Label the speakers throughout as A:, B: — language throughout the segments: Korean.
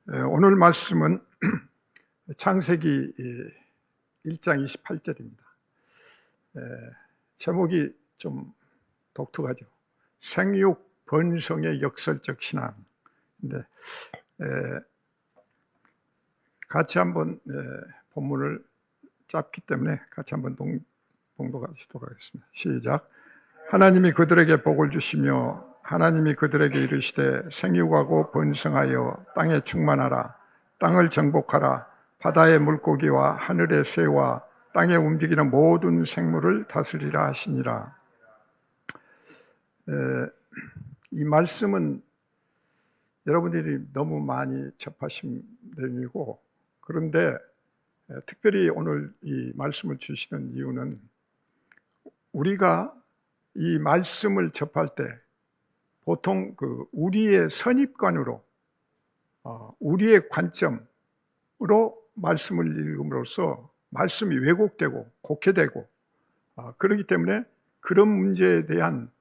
A: 오늘 말씀은 창세기 1장 28절입니다. 제목이 좀 독특하죠. 생육 번성의 역설적 신앙인데 같이 한번 본문을 짧기 때문에 같이 한번 봉독하시도록 하겠습니다. 시작. 하나님이 그들에게 복을 주시며 하나님이 그들에게 이르시되 생육하고 번성하여 땅에 충만하라. 땅을 정복하라. 바다의 물고기와 하늘의 새와 땅에 움직이는 모든 생물을 다스리라 하시니라. 이 말씀은 여러분들이 너무 많이 접하신 내용이고, 그런데 특별히 오늘 이 말씀을 주시는 이유는 우리가 이 말씀을 접할 때 보통 우리의 선입관으로, 우리의 관점으로 말씀을 읽음으로써 말씀이 왜곡되고 곡해되고, 그렇기 때문에 그런 문제에 대한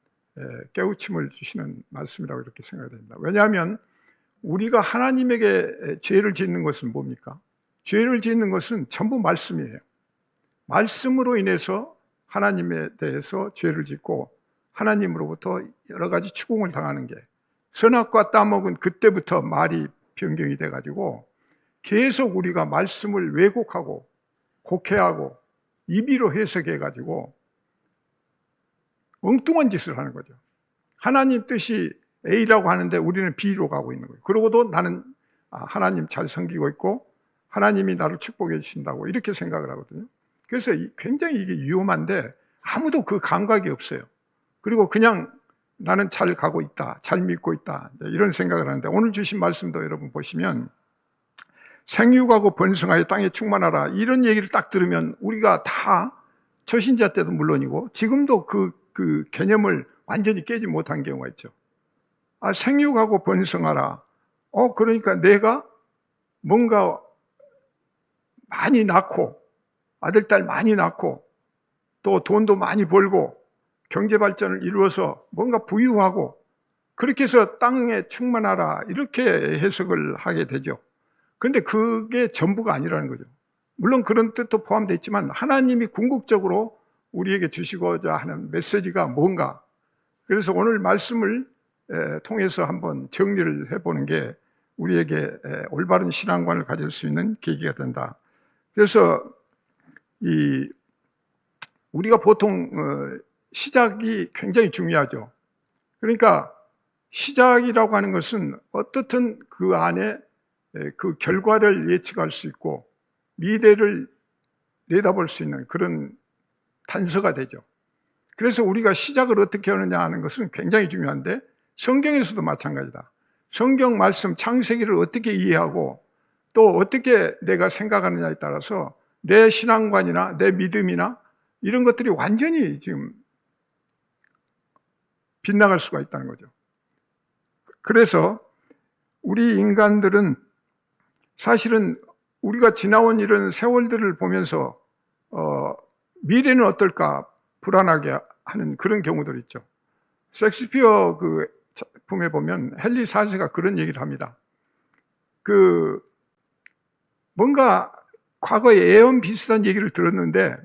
A: 깨우침을 주시는 말씀이라고 이렇게 생각이 됩니다. 왜냐하면 우리가 하나님에게 죄를 짓는 것은 뭡니까? 죄를 짓는 것은 전부 말씀이에요. 말씀으로 인해서 하나님에 대해서 죄를 짓고 하나님으로부터 여러 가지 추궁을 당하는 게, 선악과 따먹은 그때부터 말이 변경이 돼가지고 계속 우리가 말씀을 왜곡하고 곡해하고 임의로 해석해가지고 엉뚱한 짓을 하는 거죠. 하나님 뜻이 A라고 하는데 우리는 B로 가고 있는 거예요. 그러고도 나는 하나님 잘 섬기고 있고 하나님이 나를 축복해 주신다고 이렇게 생각을 하거든요. 그래서 굉장히 이게 위험한데 아무도 그 감각이 없어요. 그리고 그냥 나는 잘 가고 있다, 잘 믿고 있다, 이런 생각을 하는데, 오늘 주신 말씀도 여러분 보시면 생육하고 번성하여 땅에 충만하라, 이런 얘기를 딱 들으면 우리가 다 초신자 때도 물론이고 지금도 그 개념을 완전히 깨지 못한 경우가 있죠. 생육하고 번성하라. 그러니까 내가 뭔가 많이 낳고, 아들, 딸 많이 낳고, 또 돈도 많이 벌고, 경제 발전을 이루어서 뭔가 부유하고, 그렇게 해서 땅에 충만하라, 이렇게 해석을 하게 되죠. 그런데 그게 전부가 아니라는 거죠. 물론 그런 뜻도 포함되어 있지만 하나님이 궁극적으로 우리에게 주시고자 하는 메시지가 뭔가, 그래서 오늘 말씀을 통해서 한번 정리를 해보는 게 우리에게 올바른 신앙관을 가질 수 있는 계기가 된다. 그래서 우리가 보통 시작이 굉장히 중요하죠. 그러니까 시작이라고 하는 것은 어떻든 그 안에 그 결과를 예측할 수 있고 미래를 내다볼 수 있는 그런 단서가 되죠. 그래서 우리가 시작을 어떻게 하느냐 하는 것은 굉장히 중요한데, 성경에서도 마찬가지다. 성경 말씀 창세기를 어떻게 이해하고 또 어떻게 내가 생각하느냐에 따라서 내 신앙관이나 내 믿음이나 이런 것들이 완전히 지금 빗나갈 수가 있다는 거죠. 그래서 우리 인간들은 사실은 우리가 지나온 이런 세월들을 보면서 미래는 어떨까 불안하게 하는 그런 경우들 있죠. 셰익스피어 그 작품에 보면 헨리 4세가 그런 얘기를 합니다. 뭔가 과거에 예언 비슷한 얘기를 들었는데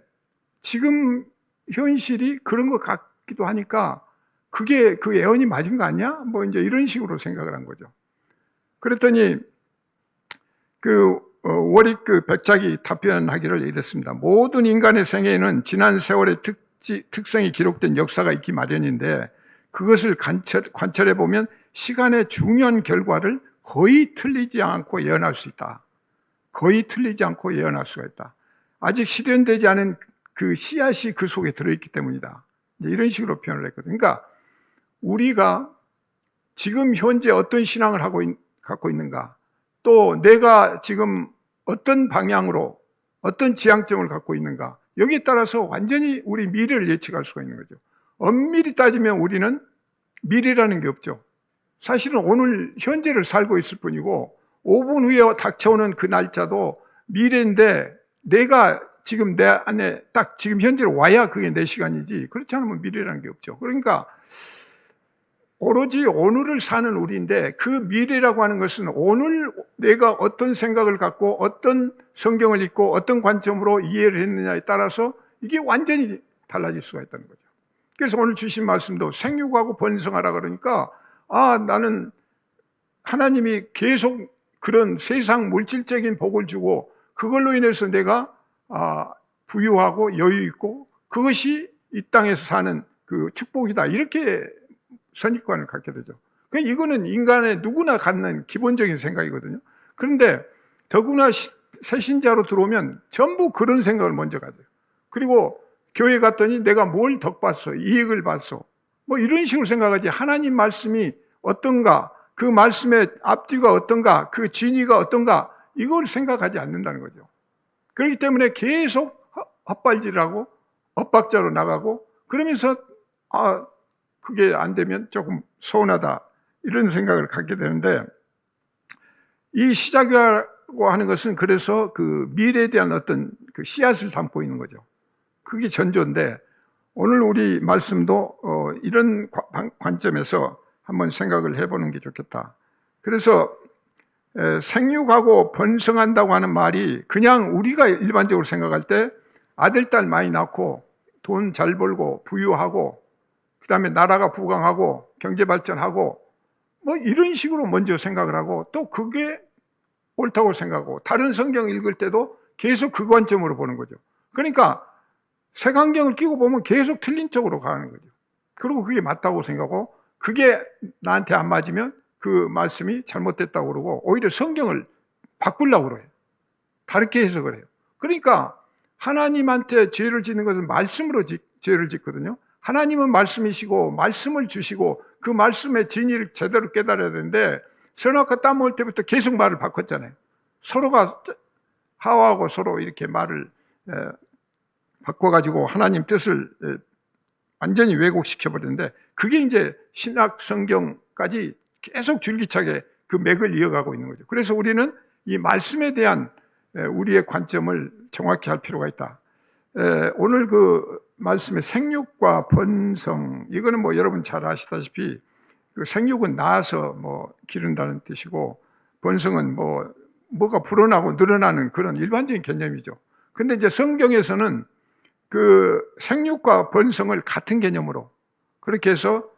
A: 지금 현실이 그런 것 같기도 하니까 그게 그 예언이 맞은 거 아니야? 뭐 이제 이런 식으로 생각을 한 거죠. 그랬더니 워릭 백작이 답변하기를 이랬습니다. 모든 인간의 생애에는 지난 세월의 특성이 기록된 역사가 있기 마련인데, 그것을 관찰해 보면 시간의 중요한 결과를 거의 틀리지 않고 예언할 수 있다. 거의 틀리지 않고 예언할 수가 있다. 아직 실현되지 않은 그 씨앗이 그 속에 들어있기 때문이다. 이런 식으로 표현을 했거든요. 그러니까 우리가 지금 현재 어떤 신앙을 갖고 있는가, 또 내가 지금 어떤 방향으로 어떤 지향점을 갖고 있는가, 여기에 따라서 완전히 우리 미래를 예측할 수가 있는 거죠. 엄밀히 따지면 우리는 미래라는 게 없죠. 사실은 오늘 현재를 살고 있을 뿐이고 5분 후에 닥쳐오는 그 날짜도 미래인데, 내가 지금 내 안에 딱 지금 현재로 와야 그게 내 시간이지, 그렇지 않으면 미래라는 게 없죠. 그러니까 오로지 오늘을 사는 우리인데, 그 미래라고 하는 것은 오늘 내가 어떤 생각을 갖고 어떤 성경을 읽고 어떤 관점으로 이해를 했느냐에 따라서 이게 완전히 달라질 수가 있다는 거죠. 그래서 오늘 주신 말씀도 생육하고 번성하라 그러니까 나는 하나님이 계속 그런 세상 물질적인 복을 주고 그걸로 인해서 내가 부유하고 여유 있고 그것이 이 땅에서 사는 그 축복이다, 이렇게 선입관을 갖게 되죠. 이거는 인간의 누구나 갖는 기본적인 생각이거든요. 그런데 더구나 새신자로 들어오면 전부 그런 생각을 먼저 가져요. 그리고 교회 갔더니 내가 뭘 덕봤어, 이익을 봤어, 뭐 이런 식으로 생각하지, 하나님 말씀이 어떤가, 그 말씀의 앞뒤가 어떤가, 그 진위가 어떤가, 이걸 생각하지 않는다는 거죠. 그렇기 때문에 계속 헛발질하고 엇박자로 나가고, 그러면서 그게 안 되면 조금 서운하다, 이런 생각을 갖게 되는데, 이 시작이라고 하는 것은 그래서 그 미래에 대한 어떤 그 씨앗을 담고 있는 거죠. 그게 전조인데, 오늘 우리 말씀도 이런 관점에서 한번 생각을 해보는 게 좋겠다. 그래서 생육하고 번성한다고 하는 말이 그냥 우리가 일반적으로 생각할 때 아들, 딸 많이 낳고 돈 잘 벌고 부유하고 그 다음에 나라가 부강하고 경제 발전하고 뭐 이런 식으로 먼저 생각을 하고, 또 그게 옳다고 생각하고, 다른 성경 읽을 때도 계속 그 관점으로 보는 거죠. 그러니까 색안경을 끼고 보면 계속 틀린 쪽으로 가는 거죠. 그리고 그게 맞다고 생각하고, 그게 나한테 안 맞으면 그 말씀이 잘못됐다고 그러고, 오히려 성경을 바꾸려고 그래요. 다르게 해석을 해요. 그러니까 하나님한테 죄를 짓는 것은 말씀으로 죄를 짓거든요. 하나님은 말씀이시고 말씀을 주시고 그 말씀의 진리를 제대로 깨달아야 되는데, 선악과 땀 먹을 때부터 계속 말을 바꿨잖아요. 서로가, 하와하고 서로 이렇게 말을 바꿔가지고 하나님 뜻을 완전히 왜곡시켜버렸는데, 그게 이제 신약 성경까지 계속 줄기차게 그 맥을 이어가고 있는 거죠. 그래서 우리는 이 말씀에 대한 우리의 관점을 정확히 할 필요가 있다. 오늘 그 말씀의 생육과 번성, 이거는 뭐 여러분 잘 아시다시피 그 생육은 낳아서 뭐 기른다는 뜻이고, 번성은 뭐가 불어나고 늘어나는 그런 일반적인 개념이죠. 근데 이제 성경에서는 그 생육과 번성을 같은 개념으로 그렇게 해서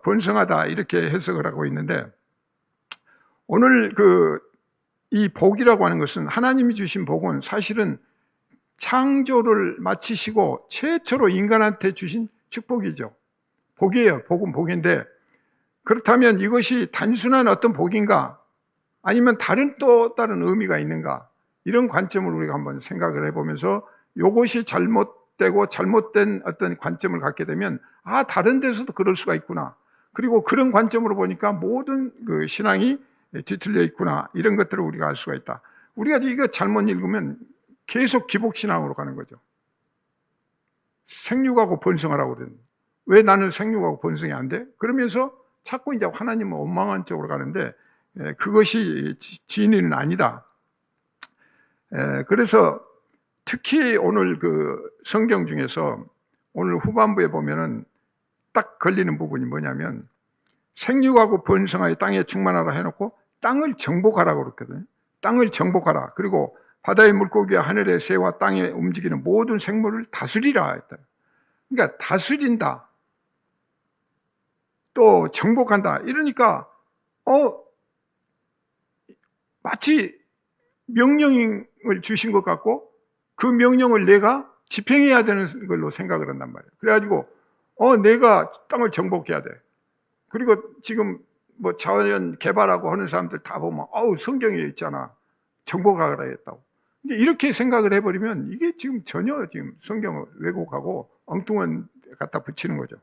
A: 번성하다, 이렇게 해석을 하고 있는데, 오늘 이 복이라고 하는 것은, 하나님이 주신 복은 사실은 창조를 마치시고 최초로 인간한테 주신 축복이죠. 복이에요. 복은 복인데, 그렇다면 이것이 단순한 어떤 복인가, 아니면 다른 의미가 있는가, 이런 관점을 우리가 한번 생각을 해보면서 이것이 잘못되고 잘못된 어떤 관점을 갖게 되면 다른 데서도 그럴 수가 있구나, 그리고 그런 관점으로 보니까 모든 그 신앙이 뒤틀려 있구나, 이런 것들을 우리가 알 수가 있다. 우리가 이거 잘못 읽으면 계속 기복신앙으로 가는 거죠. 생육하고 번성하라고 그러는데 왜 나는 생육하고 번성이 안 돼? 그러면서 자꾸 이제 하나님은 원망한 쪽으로 가는데, 그것이 진리는 아니다. 그래서 특히 오늘 그 성경 중에서 오늘 후반부에 보면은 딱 걸리는 부분이 뭐냐면, 생육하고 번성하여 땅에 충만하라 해놓고 땅을 정복하라고 그랬거든요. 땅을 정복하라. 그리고 바다의 물고기와 하늘의 새와 땅에 움직이는 모든 생물을 다스리라 했다. 그러니까 다스린다, 또 정복한다, 이러니까 마치 명령을 주신 것 같고, 그 명령을 내가 집행해야 되는 걸로 생각을 한단 말이에요. 그래가지고 내가 땅을 정복해야 돼. 그리고 지금 뭐 자연 개발하고 하는 사람들 다 보면 성경에 있잖아, 정복하라 했다고. 이렇게 생각을 해버리면 이게 지금 전혀 지금 성경을 왜곡하고 엉뚱한 데 갖다 붙이는 거죠.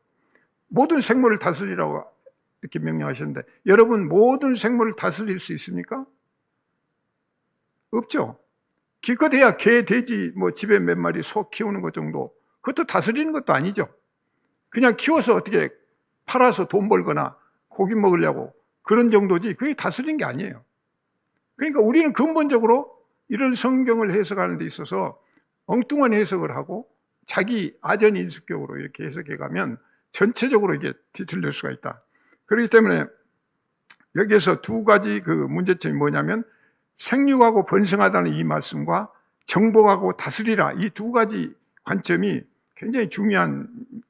A: 모든 생물을 다스리라고 이렇게 명령하셨는데, 여러분 모든 생물을 다스릴 수 있습니까? 없죠. 기껏해야 개, 돼지, 뭐 집에 몇 마리 소 키우는 것 정도, 그것도 다스리는 것도 아니죠. 그냥 키워서 어떻게 팔아서 돈 벌거나 고기 먹으려고 그런 정도지, 그게 다스리는 게 아니에요. 그러니까 우리는 근본적으로 이런 성경을 해석하는 데 있어서 엉뚱한 해석을 하고 자기 아전인수격으로 이렇게 해석해 가면 전체적으로 이게 뒤틀릴 수가 있다. 그렇기 때문에 여기에서 두 가지 그 문제점이 뭐냐면, 생육하고 번성하다는 이 말씀과 정복하고 다스리라, 이 두 가지 관점이 굉장히 중요한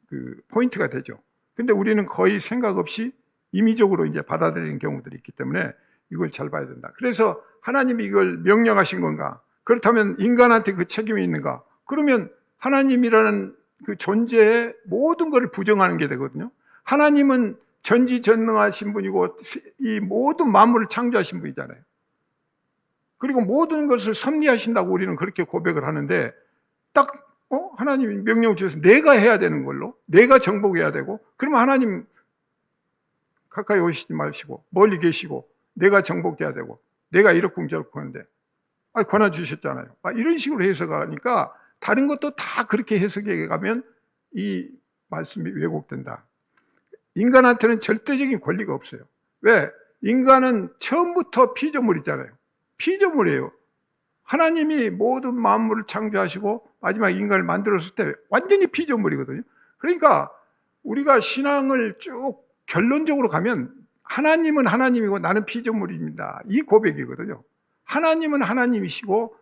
A: 그 포인트가 되죠. 근데 우리는 거의 생각 없이 임의적으로 이제 받아들이는 경우들이 있기 때문에 이걸 잘 봐야 된다. 그래서 하나님이 이걸 명령하신 건가? 그렇다면 인간한테 그 책임이 있는가? 그러면 하나님이라는 그 존재의 모든 것을 부정하는 게 되거든요. 하나님은 전지전능하신 분이고 이 모든 만물을 창조하신 분이잖아요. 그리고 모든 것을 섭리하신다고 우리는 그렇게 고백을 하는데, 딱 하나님이 명령을 주셔서 내가 해야 되는 걸로, 내가 정복해야 되고, 그러면 하나님 가까이 오시지 마시고 멀리 계시고 내가 정복해야 되고 내가 이렇쿵저렇쿵 하는데 권한 주셨잖아요. 이런 식으로 해석하니까 다른 것도 다 그렇게 해석해 가면 이 말씀이 왜곡된다. 인간한테는 절대적인 권리가 없어요. 왜? 인간은 처음부터 피조물이잖아요. 피조물이에요. 하나님이 모든 만물을 창조하시고 마지막 인간을 만들었을 때 완전히 피조물이거든요. 그러니까 우리가 신앙을 쭉 결론적으로 가면 하나님은 하나님이고 나는 피조물입니다, 이 고백이거든요. 하나님은 하나님이시고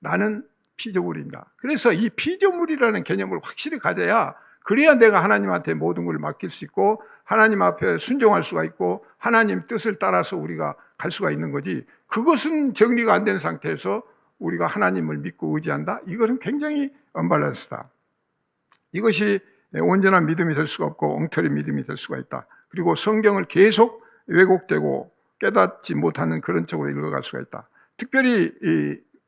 A: 나는 피조물입니다. 그래서 이 피조물이라는 개념을 확실히 가져야, 그래야 내가 하나님한테 모든 걸 맡길 수 있고 하나님 앞에 순종할 수가 있고 하나님 뜻을 따라서 우리가 갈 수가 있는 거지, 그것은 정리가 안 된 상태에서 우리가 하나님을 믿고 의지한다? 이것은 굉장히 언밸런스다. 이것이 온전한 믿음이 될 수가 없고 엉터리 믿음이 될 수가 있다. 그리고 성경을 계속 왜곡되고 깨닫지 못하는 그런 쪽으로 읽어갈 수가 있다. 특별히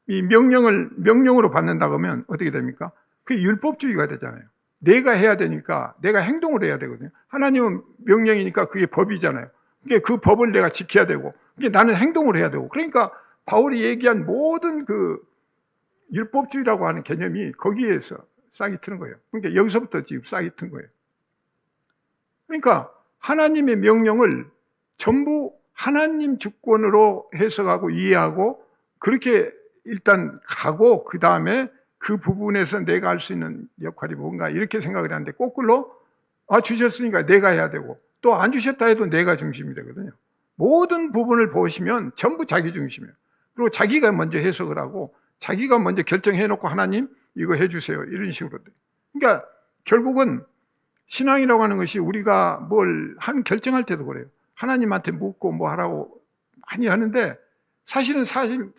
A: 이 명령으로 받는다 그러면 어떻게 됩니까? 그게 율법주의가 되잖아요. 내가 해야 되니까 내가 행동을 해야 되거든요. 하나님은 명령이니까 그게 법이잖아요. 그게 그 법을 내가 지켜야 되고, 그게 나는 행동을 해야 되고. 그러니까 바울이 얘기한 모든 그 율법주의라고 하는 개념이 거기에서 싹이 트는 거예요. 그러니까 여기서부터 지금 싹이 튼 거예요. 그러니까 하나님의 명령을 전부 하나님 주권으로 해석하고 이해하고 그렇게 일단 가고, 그 다음에 그 부분에서 내가 할 수 있는 역할이 뭔가 이렇게 생각을 하는데, 거꾸로 주셨으니까 내가 해야 되고, 또 안 주셨다 해도 내가 중심이 되거든요. 모든 부분을 보시면 전부 자기 중심이에요. 그리고 자기가 먼저 해석을 하고 자기가 먼저 결정해놓고 하나님 이거 해주세요, 이런 식으로 돼요. 그러니까 결국은 신앙이라고 하는 것이 우리가 뭘 결정할 때도 그래요. 하나님한테 묻고 뭐 하라고 많이 하는데 사실상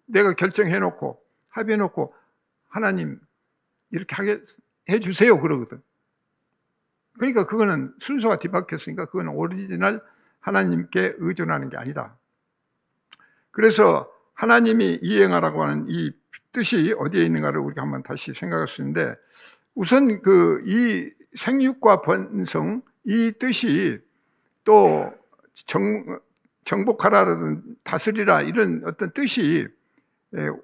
A: 내가 결정해놓고 합의해놓고 하나님 이렇게 하게 해주세요 그러거든. 그러니까 그거는 순서가 뒤바뀌었으니까 그거는 오리지널 하나님께 의존하는 게 아니다. 그래서 하나님이 이행하라고 하는 이 뜻이 어디에 있는가를 우리가 한번 다시 생각할 수 있는데, 우선 이 생육과 번성, 이 뜻이 또 정복하라라든 다스리라, 이런 어떤 뜻이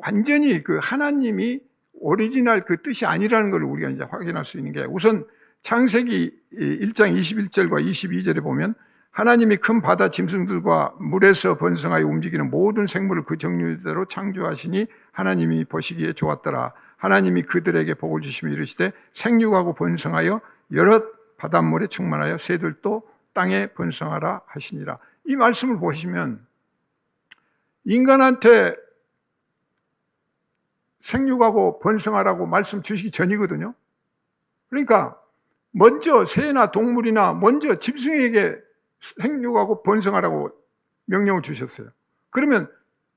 A: 완전히 그 하나님이 오리지널 그 뜻이 아니라는 걸 우리가 이제 확인할 수 있는 게, 우선 창세기 1장 21절과 22절에 보면 하나님이 큰 바다 짐승들과 물에서 번성하여 움직이는 모든 생물을 그 정류대로 창조하시니 하나님이 보시기에 좋았더라. 하나님이 그들에게 복을 주시며 이르시되 생육하고 번성하여 여러 바닷물에 충만하여 새들도 땅에 번성하라 하시니라. 이 말씀을 보시면 인간한테 생육하고 번성하라고 말씀 주시기 전이거든요. 그러니까 먼저 새나 동물이나 먼저 짐승에게 생육하고 번성하라고 명령을 주셨어요. 그러면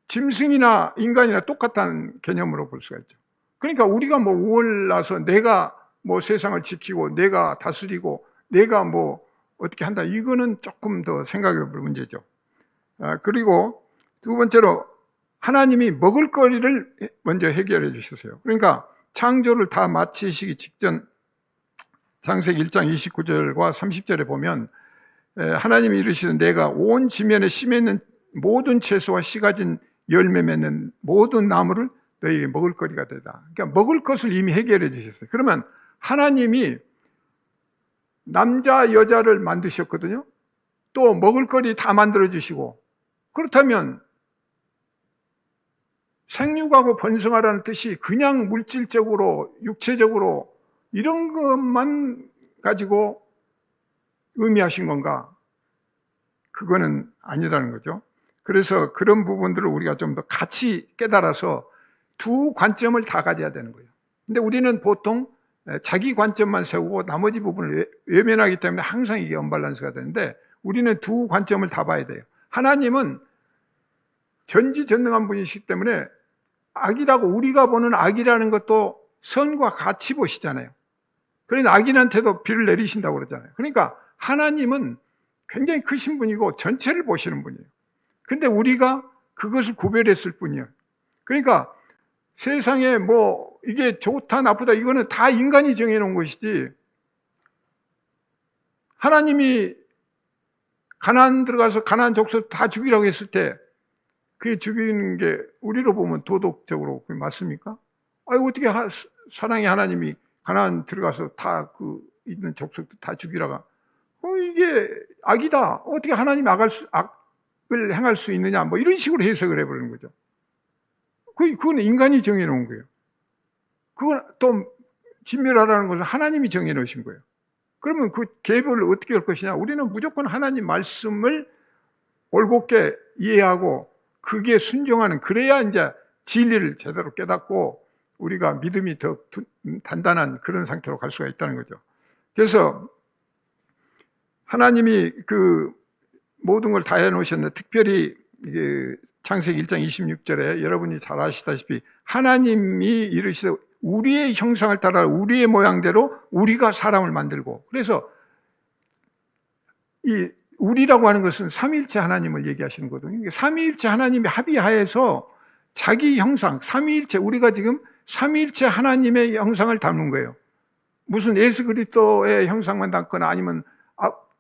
A: 짐승이나 인간이나 똑같다는 개념으로 볼 수가 있죠. 그러니까 우리가 뭐 우월나서 내가 뭐 세상을 지키고 내가 다스리고 내가 뭐 어떻게 한다, 이거는 조금 더 생각해 볼 문제죠. 그리고 두 번째로 하나님이 먹을거리를 먼저 해결해 주셨어요. 그러니까 창조를 다 마치시기 직전 창세기 1장 29절과 30절에 보면 하나님이 이르시는 내가 온 지면에 심해 있는 모든 채소와 씨 가진 열매 맺는 모든 나무를 너희에게 먹을 거리가 되다. 그러니까 먹을 것을 이미 해결해 주셨어요. 그러면 하나님이 남자 여자를 만드셨거든요. 또 먹을 거리 다 만들어 주시고, 그렇다면 생육하고 번성하라는 뜻이 그냥 물질적으로 육체적으로 이런 것만 가지고 의미하신 건가? 그거는 아니라는 거죠. 그래서 그런 부분들을 우리가 좀 더 같이 깨달아서 두 관점을 다 가져야 되는 거예요. 근데 우리는 보통 자기 관점만 세우고 나머지 부분을 외면하기 때문에 항상 이게 언밸런스가 되는데, 우리는 두 관점을 다 봐야 돼요. 하나님은 전지전능한 분이시기 때문에 악이라고, 우리가 보는 악이라는 것도 선과 같이 보시잖아요. 그러니까 악인한테도 비를 내리신다고 그러잖아요. 그러니까 하나님은 굉장히 크신 분이고 전체를 보시는 분이에요. 근데 우리가 그것을 구별했을 뿐이에요. 그러니까 세상에 뭐 이게 좋다 나쁘다 이거는 다 인간이 정해놓은 것이지, 하나님이 가나안 들어가서 가나안 족속 다 죽이라고 했을 때 그게 죽이는 게 우리로 보면 도덕적으로 그게 맞습니까? 아니, 어떻게 사랑의 하나님이 가나안 들어가서 다 그 있는 족속들 다 죽이라가, 이게 악이다, 어떻게 하나님이 악을 행할 수 있느냐, 뭐 이런 식으로 해석을 해버리는 거죠. 그건 인간이 정해놓은 거예요. 그건 또 진멸하라는 것은 하나님이 정해놓으신 거예요. 그러면 그 계별을 어떻게 할 것이냐? 우리는 무조건 하나님 말씀을 올곧게 이해하고 그게 순종하는, 그래야 이제 진리를 제대로 깨닫고 우리가 믿음이 더 단단한 그런 상태로 갈 수가 있다는 거죠. 그래서 하나님이 그 모든 걸 다 해놓으셨는데, 특별히 창세기 1장 26절에 여러분이 잘 아시다시피 하나님이 이르시되 우리의 형상을 따라 우리의 모양대로 우리가 사람을 만들고, 그래서 이 우리라고 하는 것은 삼위일체 하나님을 얘기하시는 거거든요. 삼위일체 하나님이 합의하에서 자기 형상, 삼위일체, 우리가 지금 삼위일체 하나님의 형상을 담는 거예요. 무슨 예수 그리스도의 형상만 담거나 아니면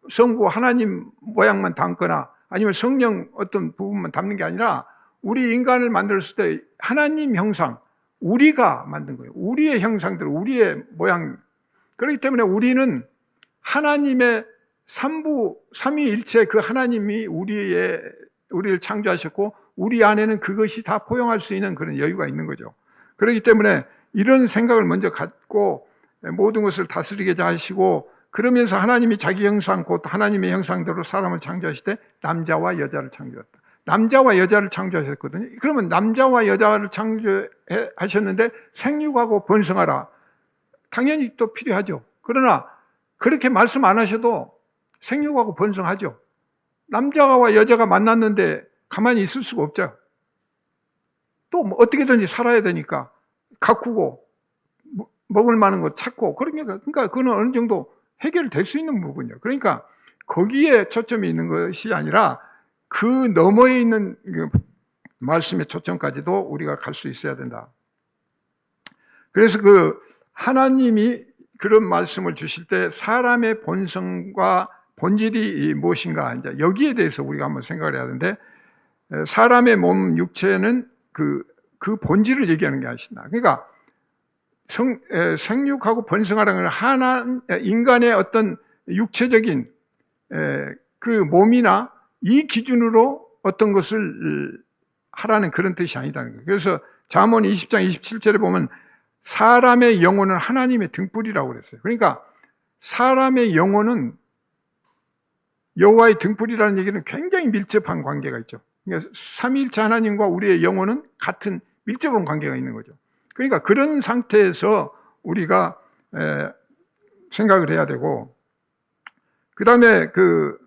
A: 성부 하나님 모양만 담거나 아니면 성령 어떤 부분만 담는 게 아니라, 우리 인간을 만들었을 때 하나님 형상, 우리가 만든 거예요. 우리의 형상대로, 우리의 모양. 그렇기 때문에 우리는 하나님의 삼위일체 그 하나님이 우리를 창조하셨고, 우리 안에는 그것이 다 포용할 수 있는 그런 여유가 있는 거죠. 그렇기 때문에 이런 생각을 먼저 갖고 모든 것을 다스리게 하시고, 그러면서 하나님이 자기 형상, 곧 하나님의 형상대로 사람을 창조하실 때 남자와 여자를 창조했다. 남자와 여자를 창조하셨거든요. 그러면 남자와 여자를 창조하셨는데 생육하고 번성하라, 당연히 또 필요하죠. 그러나 그렇게 말씀 안 하셔도 생육하고 번성하죠. 남자와 여자가 만났는데 가만히 있을 수가 없죠. 또 뭐 어떻게든지 살아야 되니까 가꾸고 먹을 만한 거 찾고, 그러니까 그거는 어느 정도 해결될 수 있는 부분이에요. 그러니까 거기에 초점이 있는 것이 아니라 그 너머에 있는 말씀의 초점까지도 우리가 갈 수 있어야 된다. 그래서 그 하나님이 그런 말씀을 주실 때 사람의 본성과 본질이 무엇인가, 이제 여기에 대해서 우리가 한번 생각을 해야 하는데, 사람의 몸 육체는 그 본질을 얘기하는 게 아니신다. 그러니까 생육하고 번성하라는 건 인간의 어떤 육체적인 그 몸이나 이 기준으로 어떤 것을 하라는 그런 뜻이 아니다는 거예요. 그래서 잠언 20장 27절에 보면 사람의 영혼은 하나님의 등불이라고 그랬어요. 그러니까 사람의 영혼은 여호와의 등불이라는 얘기는 굉장히 밀접한 관계가 있죠. 그러니까 삼위일체 하나님과 우리의 영혼은 같은 밀접한 관계가 있는 거죠. 그러니까 그런 상태에서 우리가 생각을 해야 되고, 그 다음에 그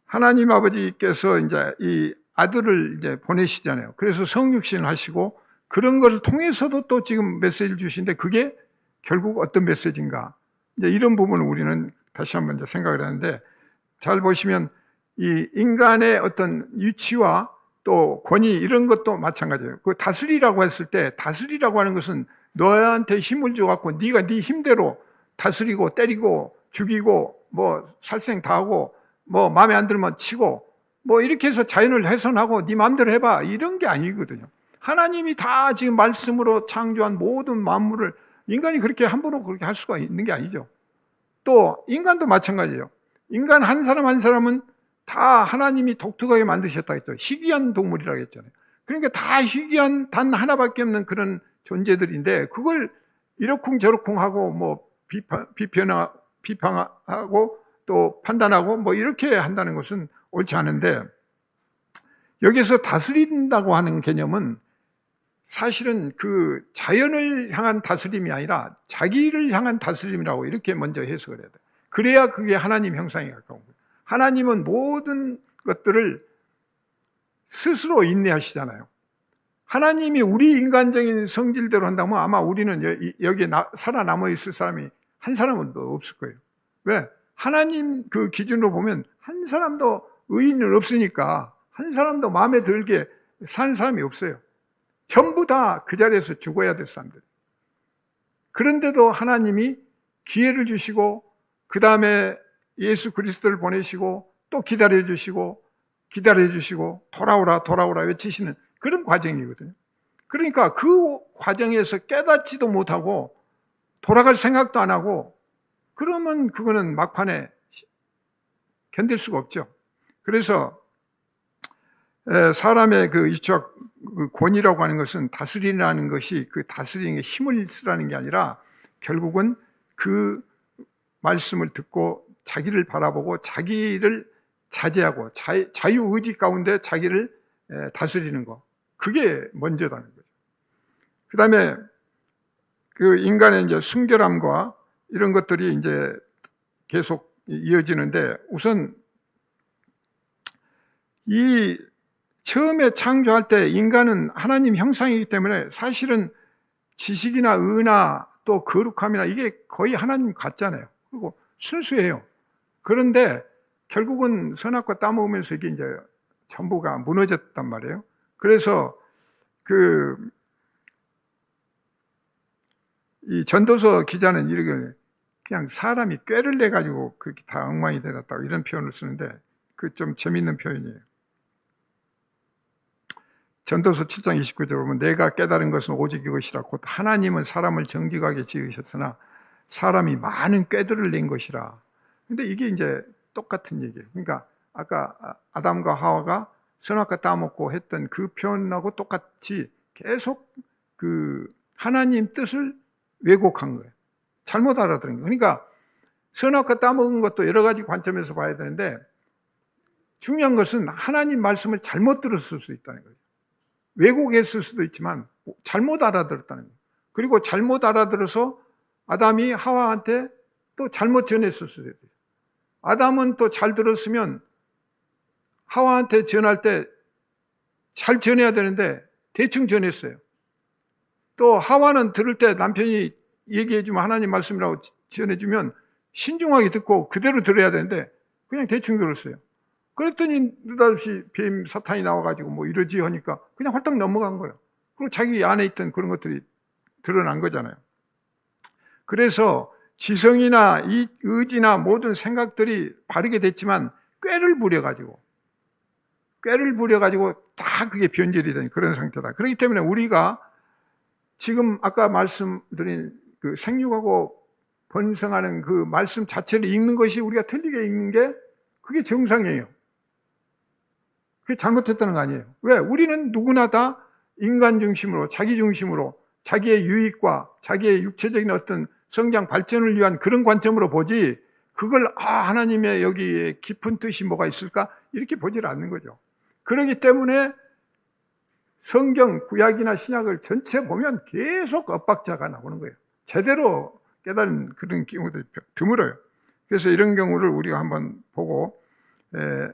A: 하나님 아버지께서 이제 이 아들을 이제 보내시잖아요. 그래서 성육신을 하시고, 그런 것을 통해서도 또 지금 메시지를 주시는데, 그게 결국 어떤 메시지인가, 이제 이런 부분을 우리는 다시 한번 이제 생각을 하는데, 잘 보시면 이 인간의 어떤 위치와 또 권위, 이런 것도 마찬가지예요. 그 다스리라고 했을 때, 다스리라고 하는 것은 너한테 힘을 줘갖고 네가 네 힘대로 다스리고 때리고 죽이고 뭐 살생 다 하고 뭐 마음에 안 들면 치고 뭐 이렇게 해서 자연을 훼손하고 네 마음대로 해봐, 이런 게 아니거든요. 하나님이 다 지금 말씀으로 창조한 모든 만물을 인간이 그렇게 함부로 그렇게 할 수가 있는 게 아니죠. 또 인간도 마찬가지예요. 인간 한 사람 한 사람은 다 하나님이 독특하게 만드셨다 했죠. 희귀한 동물이라고 했잖아요. 그러니까 다 희귀한 단 하나밖에 없는 그런 존재들인데, 그걸 이러쿵저러쿵 하고 뭐 비판하고 또 판단하고 뭐 이렇게 한다는 것은 옳지 않은데, 여기서 다스린다고 하는 개념은 사실은 그 자연을 향한 다스림이 아니라 자기를 향한 다스림이라고 이렇게 먼저 해석을 해야 돼요. 그래야 그게 하나님 형상에 가까운 거예요. 하나님은 모든 것들을 스스로 인내하시잖아요. 하나님이 우리 인간적인 성질대로 한다면 아마 우리는 여기에 살아남아 있을 사람이 한 사람은 더 없을 거예요. 왜? 하나님 그 기준으로 보면 한 사람도 의인은 없으니까 한 사람도 마음에 들게 사는 사람이 없어요. 전부 다 그 자리에서 죽어야 될 사람들. 그런데도 하나님이 기회를 주시고 그 다음에 예수 그리스도를 보내시고 또 기다려주시고 돌아오라 돌아오라 외치시는 그런 과정이거든요. 그러니까 그 과정에서 깨닫지도 못하고 돌아갈 생각도 안 하고 그러면 그거는 막판에 견딜 수가 없죠. 그래서 사람의 그 이쪽 권위라고 하는 것은 다스리라는 것이 그 다스리는 힘을 쓰라는 게 아니라 결국은 그 말씀을 듣고 자기를 바라보고 자기를 자제하고 자유의지 가운데 자기를 다스리는 거, 그게 먼저라는 거죠. 그 다음에 그 인간의 이제 순결함과 이런 것들이 이제 계속 이어지는데, 우선 이 처음에 창조할 때 인간은 하나님 형상이기 때문에 사실은 지식이나 의나 또 거룩함이나 이게 거의 하나님 같잖아요. 그리고 순수해요. 그런데 결국은 선악과 따먹으면서 이게 이제 전부가 무너졌단 말이에요. 그래서 이 전도서 기자는 이렇게 그냥 사람이 꾀를 내 가지고 그렇게 다 엉망이 되었다고 이런 표현을 쓰는데 그 좀 재미있는 표현이에요. 전도서 7장 29절에 보면 내가 깨달은 것은 오직 이것이라 곧 하나님은 사람을 정직하게 지으셨으나 사람이 많은 꾀들을 낸 것이라. 근데 이게 이제 똑같은 얘기예요. 그러니까 아까 아담과 하와가 선악과 따먹고 했던 그 표현하고 똑같이 계속 그 하나님 뜻을 왜곡한 거예요. 잘못 알아들은 거예요. 그러니까 선악과 따먹은 것도 여러 가지 관점에서 봐야 되는데 중요한 것은 하나님 말씀을 잘못 들었을 수 있다는 거죠. 왜곡했을 수도 있지만 잘못 알아들었다는 거예요. 그리고 잘못 알아들어서 아담이 하와한테 또 잘못 전했을 수도 있어요. 아담은 또 잘 들었으면 하와한테 전할 때 잘 전해야 되는데 대충 전했어요. 또 하와는 들을 때 남편이 얘기해주면 하나님 말씀이라고 전해주면 신중하게 듣고 그대로 들어야 되는데 그냥 대충 들었어요. 그랬더니 느닷없이 뱀 사탄이 나와가지고 뭐 이러지 하니까 그냥 홀딱 넘어간 거예요. 그리고 자기 안에 있던 그런 것들이 드러난 거잖아요. 그래서 지성이나 이 의지나 모든 생각들이 바르게 됐지만 꾀를 부려가지고 다 그게 변질이 된 그런 상태다. 그렇기 때문에 우리가 지금 아까 말씀드린 그 생육하고 번성하는 그 말씀 자체를 읽는 것이 우리가 틀리게 읽는 게 그게 정상이에요. 그게 잘못했다는 거 아니에요. 왜? 우리는 누구나 다 인간 중심으로, 자기 중심으로, 자기의 유익과 자기의 육체적인 어떤 성장 발전을 위한 그런 관점으로 보지, 그걸 하나님의 여기에 깊은 뜻이 뭐가 있을까? 이렇게 보질 않는 거죠. 그렇기 때문에 성경, 구약이나 신약을 전체 보면 계속 엇박자가 나오는 거예요. 제대로 깨달은 그런 경우도 드물어요. 그래서 이런 경우를 우리가 한번 보고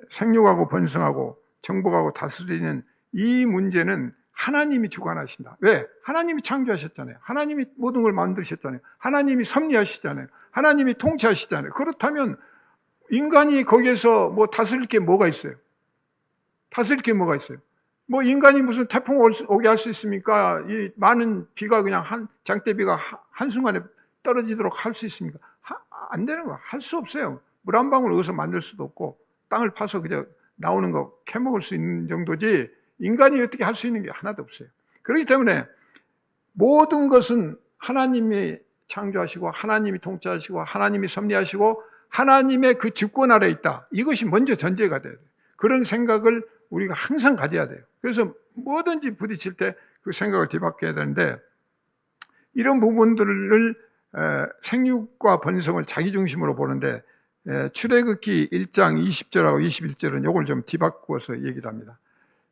A: 생육하고 번성하고 정복하고 다스리는 이 문제는 하나님이 주관하신다. 왜? 하나님이 창조하셨잖아요. 하나님이 모든 걸 만드셨잖아요. 하나님이 섭리하시잖아요. 하나님이 통치하시잖아요. 그렇다면 인간이 거기에서 뭐 다스릴 게 뭐가 있어요? 뭐 인간이 무슨 태풍 오게 할 수 있습니까? 이 많은 비가 그냥 장대비가 한순간에 떨어지도록 할 수 있습니까? 안 되는 거야. 할 수 없어요. 물 한 방울 어디서 만들 수도 없고 땅을 파서 그저 나오는 거 캐먹을 수 있는 정도지 인간이 어떻게 할 수 있는 게 하나도 없어요. 그렇기 때문에 모든 것은 하나님이 창조하시고 하나님이 통치하시고 하나님이 섭리하시고 하나님의 그 주권 아래에 있다. 이것이 먼저 전제가 돼야 돼요. 그런 생각을 우리가 항상 가져야 돼요. 그래서 뭐든지 부딪힐 때 그 생각을 뒤바꿔야 되는데, 이런 부분들을 생육과 번성을 자기 중심으로 보는데 출애굽기 1장 20절하고 21절은 이걸 좀 뒤바꾸어서 얘기를 합니다.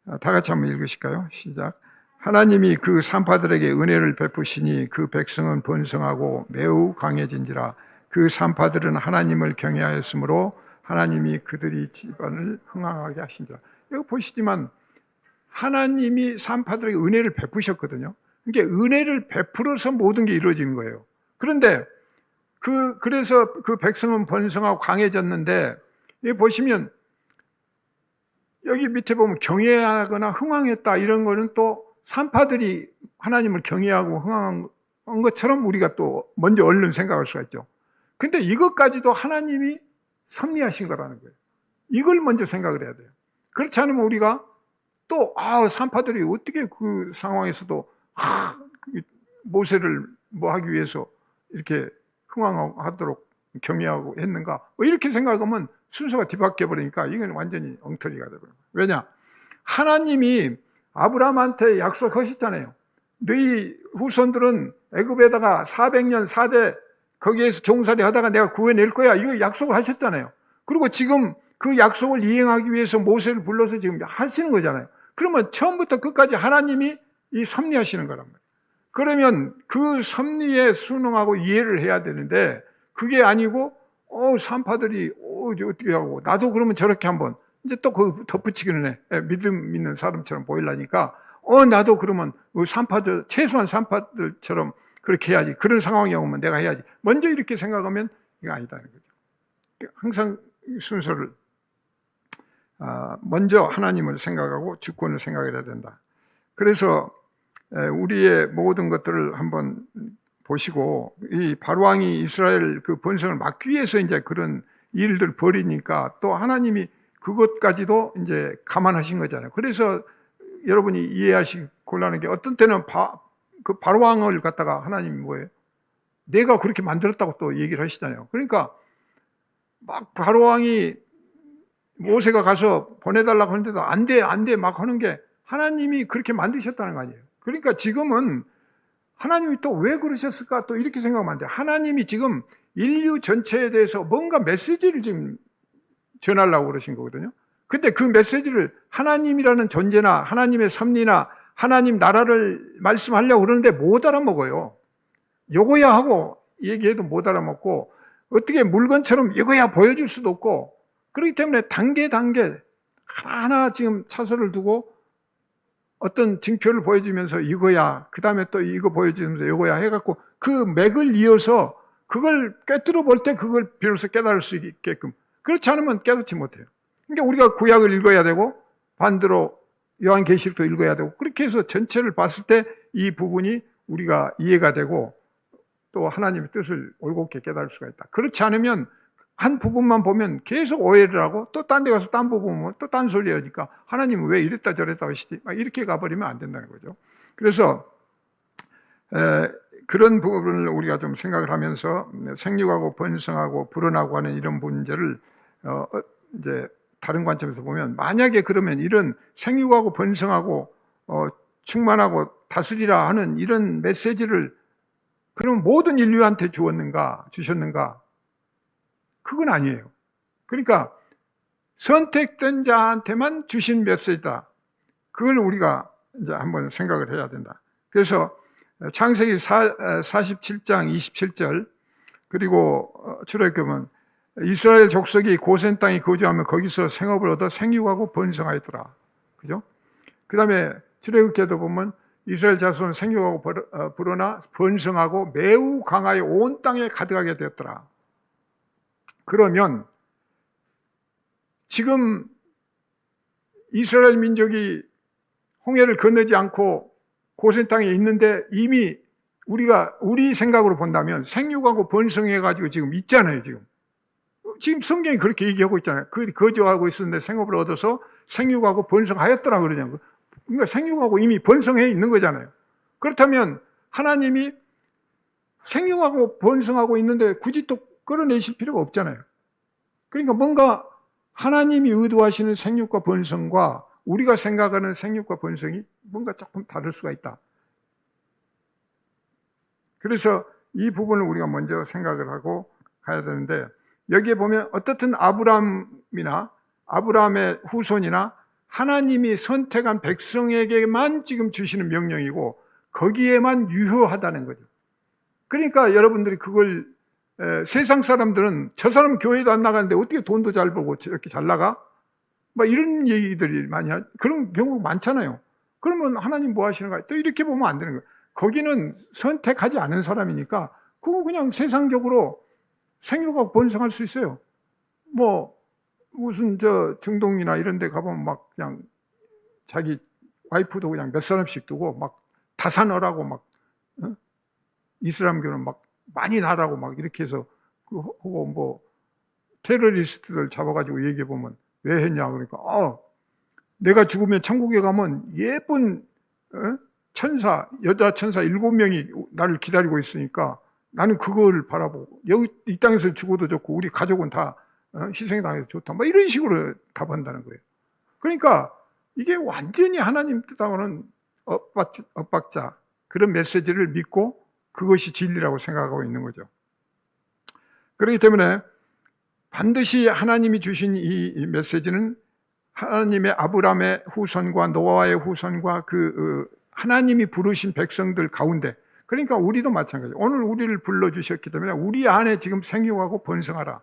A: 다 같이 한번 읽으실까요? 시작. 하나님이 그 산파들에게 은혜를 베푸시니 그 백성은 번성하고 매우 강해진지라. 그 산파들은 하나님을 경외하였으므로 하나님이 그들이 집안을 흥왕하게 하신지라. 여기 보시지만 하나님이 산파들에게 은혜를 베푸셨거든요. 그러니까 은혜를 베풀어서 모든 게 이루어지는 거예요. 그런데 그래서 그 백성은 번성하고 강해졌는데, 여기 보시면 여기 밑에 보면 경외하거나 흥왕했다 이런 거는 또 산파들이 하나님을 경외하고 흥왕한 것처럼 우리가 또 먼저 얼른 생각할 수가 있죠. 근데 이것까지도 하나님이 섭리하신 거라는 거예요. 이걸 먼저 생각을 해야 돼요. 그렇지 않으면 우리가 또 산파들이 어떻게 그 상황에서도 모세를 뭐 하기 위해서 이렇게 흥왕하도록 경외하고 했는가, 이렇게 생각하면 순서가 뒤바뀌어 버리니까 이건 완전히 엉터리가 되버려요. 왜냐? 하나님이 아브라함한테 약속하셨잖아요. 너희 후손들은 애굽에다가 400년 4대 거기에서 종살이 하다가 내가 구해낼 거야, 이거 약속을 하셨잖아요. 그리고 지금 그 약속을 이행하기 위해서 모세를 불러서 지금 하시는 거잖아요. 그러면 처음부터 끝까지 하나님이 이 섭리하시는 거란 말이에요. 그러면 그 섭리에 순응하고 이해를 해야 되는데, 그게 아니고 산파들이 어떻게 하고 나도 그러면 저렇게 한번 이제 또 그 덧붙이기는 해. 믿음 있는 사람처럼 보이려니까 나도 그러면 산파들, 최소한 산파들처럼 그렇게 해야지, 그런 상황이 오면 내가 해야지, 먼저 이렇게 생각하면 이거 아니다는 거죠. 항상 순서를 먼저 하나님을 생각하고 주권을 생각해야 된다. 그래서 우리의 모든 것들을 한번 보시고, 이 바로왕이 이스라엘 그 번성을 막기 위해서 이제 그런 일들을 벌이니까 또 하나님이 그것까지도 이제 감안하신 거잖아요. 그래서 여러분이 이해하시기 곤란한 게, 어떤 때는 그 바로왕을 갖다가 하나님이 뭐예요? 내가 그렇게 만들었다고 또 얘기를 하시잖아요. 그러니까 막 바로왕이 모세가 가서 보내달라고 하는데도 안 돼 막 하는 게 하나님이 그렇게 만드셨다는 거 아니에요. 그러니까 지금은 하나님이 또 왜 그러셨을까, 또 이렇게 생각하면 안 돼요. 하나님이 지금 인류 전체에 대해서 뭔가 메시지를 지금 전하려고 그러신 거거든요. 근데 그 메시지를 하나님이라는 존재나 하나님의 섭리나 하나님 나라를 말씀하려고 그러는데 못 알아먹어요. 요거야 하고 얘기해도 못 알아먹고, 어떻게 물건처럼 이거야 보여줄 수도 없고, 그렇기 때문에 단계 하나하나 지금 차선을 두고 어떤 징표를 보여주면서 이거야, 그 다음에 또 이거 보여주면서 이거야 해갖고 그 맥을 이어서 그걸 꿰뚫어 볼 때 그걸 비로소 깨달을 수 있게끔, 그렇지 않으면 깨닫지 못해요. 그러니까 우리가 구약을 읽어야 되고 반대로 요한계시록도 읽어야 되고, 그렇게 해서 전체를 봤을 때 이 부분이 우리가 이해가 되고 또 하나님의 뜻을 올곧게 깨달을 수가 있다. 그렇지 않으면 한 부분만 보면 계속 오해를 하고, 또 딴 데 가서 딴 부분 보면 또 딴 소리 하니까 하나님은 왜 이랬다 저랬다 하시지, 이렇게 가버리면 안 된다는 거죠. 그래서 그런 부분을 우리가 좀 생각을 하면서 생육하고 번성하고 불어나고 하는 이런 문제를 이제 다른 관점에서 보면, 만약에 그러면 이런 생육하고 번성하고 충만하고 다스리라 하는 이런 메시지를 그럼 모든 인류한테 주셨는가? 그건 아니에요. 그러니까 선택된 자한테만 주신 메시지다. 그걸 우리가 이제 한번 생각을 해야 된다. 그래서 창세기 47장 27절, 그리고 출애굽기 보면 이스라엘 족속이 고센 땅에 거주하며 거기서 생업을 얻어 생육하고 번성하였더라. 그죠? 그 다음에 출애굽기에도 보면 이스라엘 자손은 생육하고 불어나 번성하고 매우 강하여 온 땅에 가득하게 되었더라. 그러면 지금 이스라엘 민족이 홍해를 건너지 않고 고센 땅에 있는데 이미 우리 생각으로 본다면 생육하고 번성해가지고 지금 있잖아요. 지금 성경이 그렇게 얘기하고 있잖아요. 거주하고 있었는데 생업을 얻어서 생육하고 번성하였더라 그러냐고. 그러니까 생육하고 이미 번성해 있는 거잖아요. 그렇다면 하나님이 생육하고 번성하고 있는데 굳이 또 끌어내실 필요가 없잖아요. 그러니까 뭔가 하나님이 의도하시는 생육과 번성과 우리가 생각하는 생육과 번성이 뭔가 조금 다를 수가 있다. 그래서 이 부분을 우리가 먼저 생각을 하고 가야 되는데, 여기에 보면 어떻든 아브라함의 후손이나 하나님이 선택한 백성에게만 지금 주시는 명령이고 거기에만 유효하다는 거죠. 그러니까 여러분들이 그걸 세상 사람들은 저 사람 교회도 안 나가는데 어떻게 돈도 잘 벌고 이렇게 잘 나가? 막 이런 얘기들이 많이 그런 경우 많잖아요. 그러면 하나님 뭐 하시는 거야? 또 이렇게 보면 안 되는 거예요. 거기는 선택하지 않은 사람이니까 그거 그냥 세상적으로 생육하고 번성할 수 있어요. 뭐 무슨 저 중동이나 이런 데 가보면 막 그냥 자기 와이프도 그냥 몇 사람씩 두고 막 다산어라고 막 이슬람교는 막 많이 나라고 막 이렇게 해서 하고 뭐 테러리스트들 잡아가지고 얘기해 보면 왜 했냐 그러니까 내가 죽으면 천국에 가면 예쁜 천사 여자 천사 7명이 나를 기다리고 있으니까 나는 그걸 바라보고 여기 이 땅에서 죽어도 좋고 우리 가족은 다 희생당해도 좋다 뭐 이런 식으로 답한다는 거예요. 그러니까 이게 완전히 하나님 뜻하고는 엇박자 그런 메시지를 믿고 그것이 진리라고 생각하고 있는 거죠. 그렇기 때문에 반드시 하나님이 주신 이 메시지는 하나님의 아브라함의 후손과 노아의 후손과 그 하나님이 부르신 백성들 가운데, 그러니까 우리도 마찬가지예요. 오늘 우리를 불러주셨기 때문에 우리 안에 지금 생육하고 번성하라,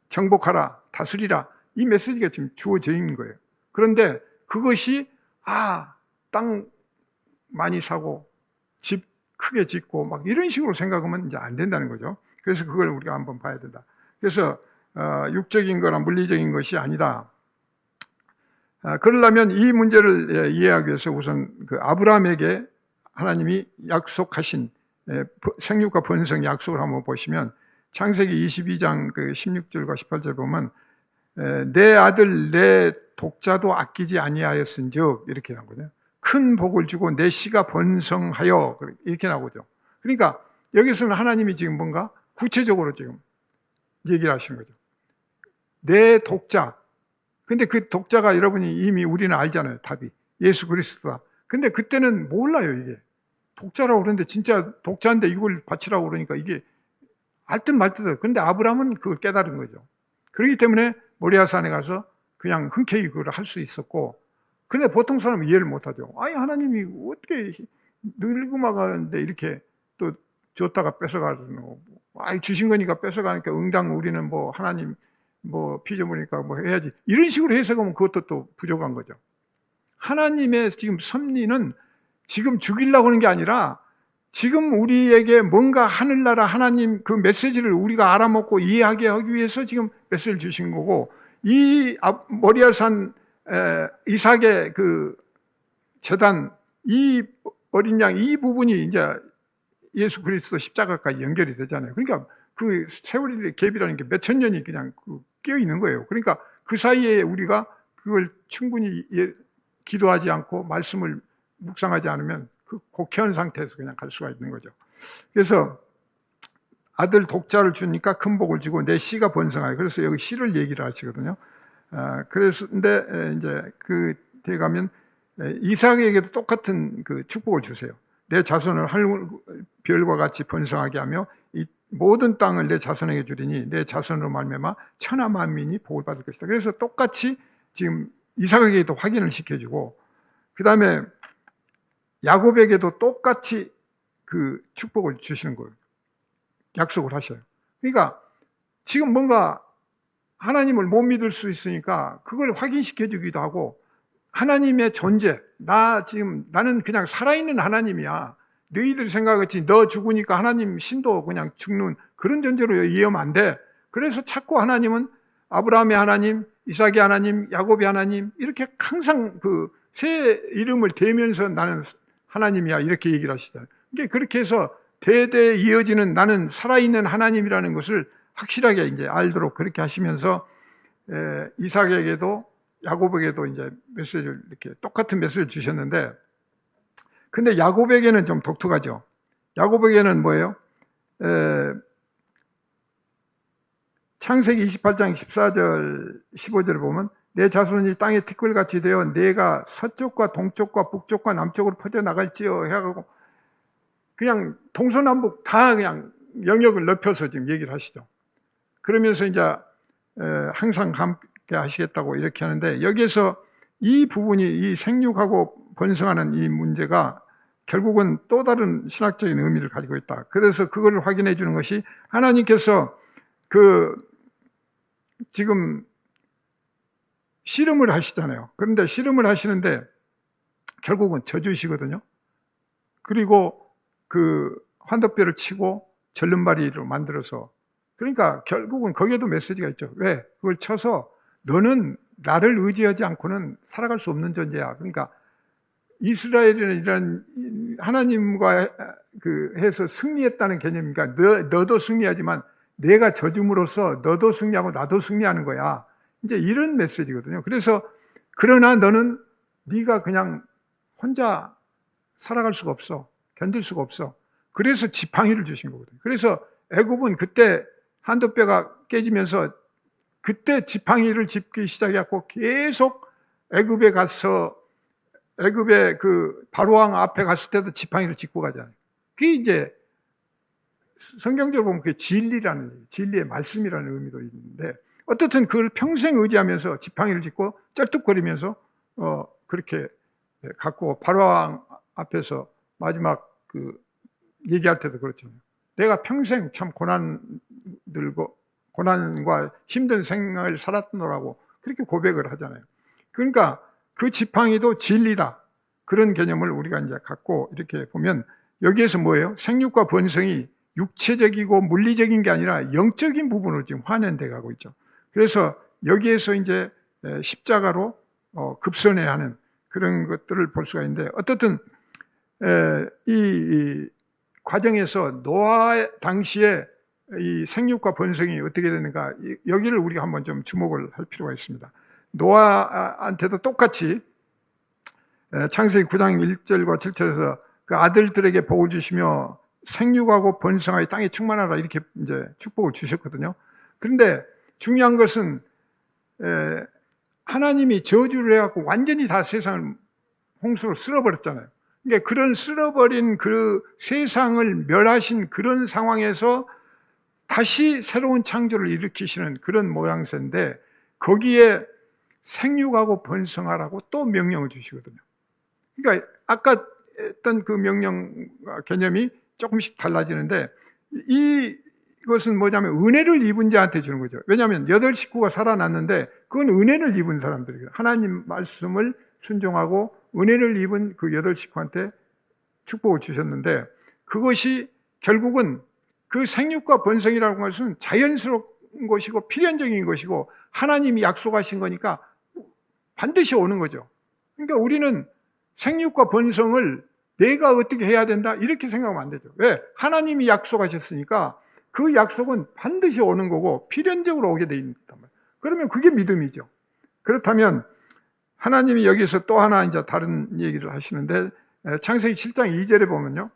A: 정복하라, 다스리라, 이 메시지가 지금 주어져 있는 거예요. 그런데 그것이 땅 많이 사고 집 크게 짓고 막 이런 식으로 생각하면 이제 안 된다는 거죠. 그래서 그걸 우리가 한번 봐야 된다. 그래서 육적인 거나 물리적인 것이 아니다. 그러려면 이 문제를 이해하기 위해서 우선 그 아브라함에게 하나님이 약속하신 생육과 번성 약속을 한번 보시면 창세기 22장 그 16절과 18절 보면 내 아들 내 독자도 아끼지 아니하였은즉 이렇게 나오거든요. 큰 복을 주고 내 씨가 번성하여 이렇게 나오죠. 그러니까 여기서는 하나님이 지금 뭔가 구체적으로 지금 얘기를 하시는 거죠. 내 독자. 근데 그 독자가 여러분이 이미 우리는 알잖아요. 답이 예수 그리스도다. 근데 그때는 몰라요. 이게 독자라고 그러는데 진짜 독자인데 이걸 바치라고 그러니까 이게 알듯 말듯해요. 근데 아브라함은 그걸 깨달은 거죠. 그렇기 때문에 모리아산에 가서 그냥 흔쾌히 그걸 할 수 있었고, 근데 보통 사람은 이해를 못하죠. 하나님이 어떻게 늙음아가는데 이렇게 또 줬다가 뺏어가지고 주신 거니까 뺏어가니까 응당 우리는 뭐 하나님 뭐 피조물이니까 뭐 해야지, 이런 식으로 해석하면 그것도 또 부족한 거죠. 하나님의 지금 섭리는 지금 죽이려고 하는 게 아니라 지금 우리에게 뭔가 하늘나라 하나님 그 메시지를 우리가 알아먹고 이해하게 하기 위해서 지금 메시지를 주신 거고, 이 모리아산 이삭의 그 제단, 이 어린 양 이 부분이 이제 예수 그리스도 십자가까지 연결이 되잖아요. 그러니까 그 세월의 갭이라는 게 몇천 년이 그냥 끼어 있는 거예요. 그러니까 그 사이에 우리가 그걸 충분히 기도하지 않고 말씀을 묵상하지 않으면 그 곡해한 상태에서 그냥 갈 수가 있는 거죠. 그래서 아들 독자를 주니까 큰 복을 주고 내 씨가 번성하여, 그래서 여기 씨를 얘기를 하시거든요. 그래서 근데 이제 그 뒤에 가면 이삭에게도 똑같은 그 축복을 주세요. 내 자손을 별과 같이 번성하게 하며 이 모든 땅을 내 자손에게 주리니 내 자손으로 말미암아 천하 만민이 복을 받을 것이다. 그래서 똑같이 지금 이삭에게도 확인을 시켜주고, 그 다음에 야곱에게도 똑같이 그 축복을 주시는 거예요. 약속을 하셔요. 그러니까 지금 뭔가 하나님을 못 믿을 수 있으니까 그걸 확인시켜 주기도 하고, 하나님의 존재, 나는 그냥 살아있는 하나님이야. 너희들 생각했지 너 죽으니까 하나님 신도 그냥 죽는 그런 존재로 이해하면 안 돼. 그래서 자꾸 하나님은 아브라함의 하나님, 이삭의 하나님, 야곱의 하나님 이렇게 항상 그 새 이름을 대면서 나는 하나님이야 이렇게 얘기를 하시잖아요. 그렇게 해서 대대 이어지는 나는 살아있는 하나님이라는 것을 확실하게 이제 알도록 그렇게 하시면서 이삭에게도 야곱에게도 이제 메시지를 이렇게 똑같은 메시지를 주셨는데, 근데 야곱에게는 좀 독특하죠. 야곱에게는 뭐예요? 창세기 28장 14절 15절을 보면 내 자손이 땅의 티끌같이 되어 내가 서쪽과 동쪽과 북쪽과 남쪽으로 퍼져나갈지어 해가지고 그냥 동서남북 다 그냥 영역을 넓혀서 지금 얘기를 하시죠. 그러면서 이제 항상 함께 하시겠다고 이렇게 하는데, 여기에서 이 부분이 이 생육하고 번성하는 이 문제가 결국은 또 다른 신학적인 의미를 가지고 있다. 그래서 그걸 확인해 주는 것이 하나님께서 지금 씨름을 하시잖아요. 그런데 씨름을 하시는데 결국은 저주시거든요. 그리고 환덕뼈를 치고 절름발이로 만들어서, 그러니까 결국은 거기에도 메시지가 있죠. 왜? 그걸 쳐서 너는 나를 의지하지 않고는 살아갈 수 없는 존재야. 그러니까 이스라엘은 이런 하나님과 해서 승리했다는 개념이니까 너도 승리하지만 내가 저줌으로써 너도 승리하고 나도 승리하는 거야. 이제 이런 메시지거든요. 그래서 그러나 너는 네가 그냥 혼자 살아갈 수가 없어. 견딜 수가 없어. 그래서 지팡이를 주신 거거든요. 그래서 애굽은 그때 한도뼈가 깨지면서 그때 지팡이를 짚기 시작했고 계속 애굽에 가서 애굽의 바로왕 앞에 갔을 때도 지팡이를 짚고 가잖아요. 그게 이제 성경적으로 보면 그게 진리의 말씀이라는 의미도 있는데, 어떻든 그걸 평생 의지하면서 지팡이를 짚고 쩔뚝거리면서 그렇게 갖고 바로왕 앞에서 마지막 얘기할 때도 그렇잖아요. 내가 평생 참 고난과 힘든 생활을 살았노라고 그렇게 고백을 하잖아요. 그러니까 그 지팡이도 진리다. 그런 개념을 우리가 이제 갖고 이렇게 보면 여기에서 뭐예요? 생육과 번성이 육체적이고 물리적인 게 아니라 영적인 부분으로 지금 환연돼 가고 있죠. 그래서 여기에서 이제 십자가로 급선해야 하는 그런 것들을 볼 수가 있는데, 어떻든 이 과정에서 노아 당시에 이 생육과 번성이 어떻게 되는가, 여기를 우리가 한번 좀 주목을 할 필요가 있습니다. 노아한테도 똑같이 창세기 9장 1절과 7절에서 그 아들들에게 복을 주시며 생육하고 번성하여 땅에 충만하라 이렇게 이제 축복을 주셨거든요. 그런데 중요한 것은 하나님이 저주를 해갖고 완전히 다 세상을 홍수로 쓸어버렸잖아요. 그러니까 그런 쓸어버린 그 세상을 멸하신 그런 상황에서 다시 새로운 창조를 일으키시는 그런 모양새인데, 거기에 생육하고 번성하라고 또 명령을 주시거든요. 그러니까 아까 했던 그 명령 개념이 조금씩 달라지는데, 이것은 뭐냐면 은혜를 입은 자한테 주는 거죠. 왜냐하면 8 식구가 살아났는데 그건 은혜를 입은 사람들이에요. 하나님 말씀을 순종하고 은혜를 입은 그 8 식구한테 축복을 주셨는데, 그것이 결국은 그 생육과 번성이라는 것은 자연스러운 것이고 필연적인 것이고 하나님이 약속하신 거니까 반드시 오는 거죠. 그러니까 우리는 생육과 번성을 내가 어떻게 해야 된다 이렇게 생각하면 안 되죠. 왜? 하나님이 약속하셨으니까 그 약속은 반드시 오는 거고 필연적으로 오게 돼 있단 말이에요. 그러면 그게 믿음이죠. 그렇다면 하나님이 여기서 또 하나 이제 다른 얘기를 하시는데, 창세기 7장 2절에 보면요,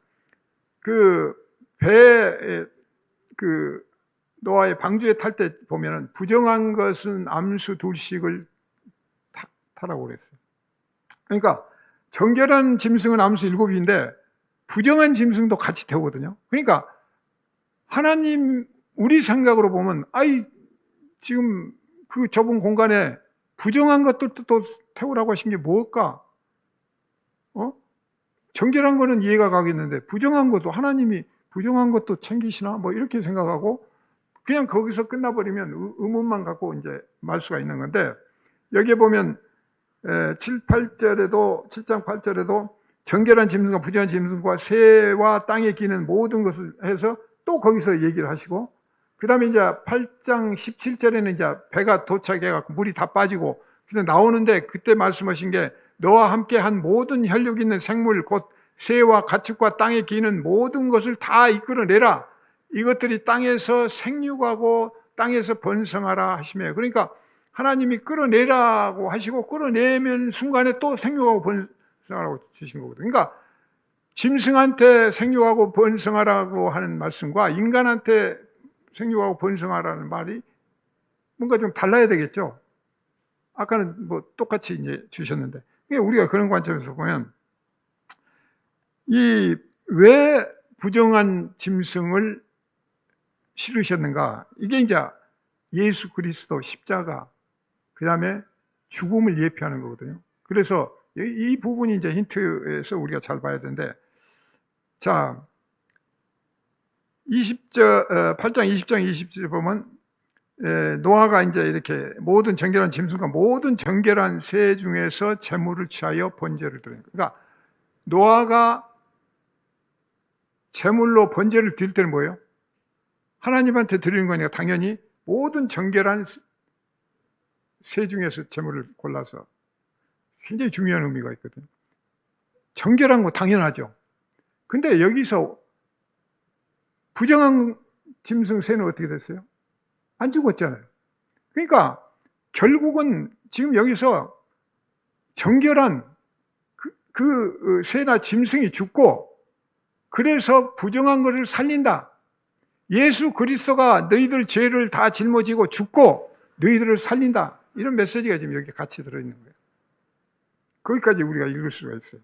A: 노아의 방주에 탈 때 보면은 부정한 것은 암수 2씩을 타라고 그랬어요. 그러니까 정결한 짐승은 암수 7인데 부정한 짐승도 같이 태우거든요. 그러니까 하나님 우리 생각으로 보면 지금 그 좁은 공간에 부정한 것들도 또 태우라고 하신 게 뭘까? 정결한 거는 이해가 가겠는데 부정한 것도 하나님이 부정한 것도 챙기시나? 뭐 이렇게 생각하고 그냥 거기서 끝나버리면 의문만 갖고 이제 말 수가 있는 건데, 여기에 보면 7장 8절에도 정결한 짐승과 부정한 짐승과 새와 땅에 기는 모든 것을 해서 또 거기서 얘기를 하시고, 그 다음에 이제 8장 17절에는 이제 배가 도착해갖고 물이 다 빠지고 나오는데, 그때 말씀하신 게 너와 함께 한 모든 혈육 있는 생물 곧 새와 가축과 땅에 기는 모든 것을 다 이끌어내라. 이것들이 땅에서 생육하고 땅에서 번성하라 하시며, 그러니까 하나님이 끌어내라고 하시고 끌어내면 순간에 또 생육하고 번성하라고 주신 거거든요. 그러니까 짐승한테 생육하고 번성하라고 하는 말씀과 인간한테 생육하고 번성하라는 말이 뭔가 좀 달라야 되겠죠. 아까는 뭐 똑같이 이제 주셨는데, 우리가 그런 관점에서 보면 왜 부정한 짐승을 실으셨는가? 이게 이제 예수 그리스도 십자가, 그 다음에 죽음을 예표하는 거거든요. 그래서 이 부분이 이제 힌트에서 우리가 잘 봐야 되는데, 자, 8장 20장 20절에 보면 노아가 이제 이렇게 모든 정결한 짐승과 모든 정결한 새 중에서 제물을 취하여 번제를 드리는 거예요. 그러니까 노아가 제물로 번제를 드릴 때는 뭐예요? 하나님한테 드리는 거니까 당연히 모든 정결한 새 중에서 제물을 골라서, 굉장히 중요한 의미가 있거든요. 정결한 거 당연하죠. 근데 여기서 부정한 짐승 새는 어떻게 됐어요? 안 죽었잖아요. 그러니까 결국은 지금 여기서 정결한 그 새나 짐승이 죽고, 그래서 부정한 것을 살린다. 예수 그리스도가 너희들 죄를 다 짊어지고 죽고 너희들을 살린다. 이런 메시지가 지금 여기 같이 들어있는 거예요. 거기까지 우리가 읽을 수가 있어요.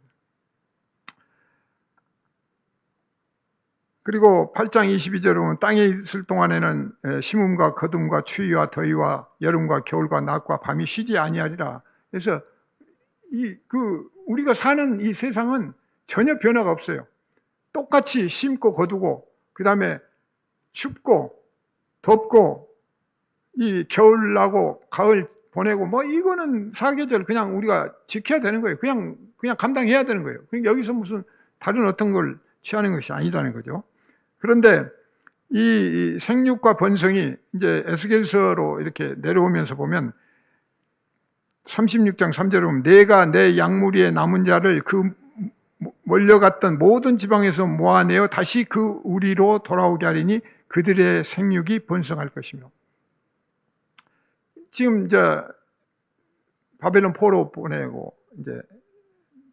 A: 그리고 8장 22절에 보면 땅에 있을 동안에는 심음과 거둠과 추위와 더위와 여름과 겨울과 낮과 밤이 쉬지 아니하리라. 그래서 우리가 사는 이 세상은 전혀 변화가 없어요. 똑같이 심고 거두고, 그 다음에 춥고 덥고, 이 겨울 나고 가을 보내고, 뭐 이거는 사계절 그냥 우리가 지켜야 되는 거예요. 그냥 감당해야 되는 거예요. 여기서 무슨 다른 어떤 걸 취하는 것이 아니라는 거죠. 그런데 이 생육과 번성이 이제 에스겔서로 이렇게 내려오면서 보면 36장 3절에 보면 내가 내 양무리에 남은 자를 그 몰려갔던 모든 지방에서 모아내어 다시 그 우리로 돌아오게 하리니 그들의 생육이 번성할 것이며. 지금 이제 바벨론 포로 보내고 이제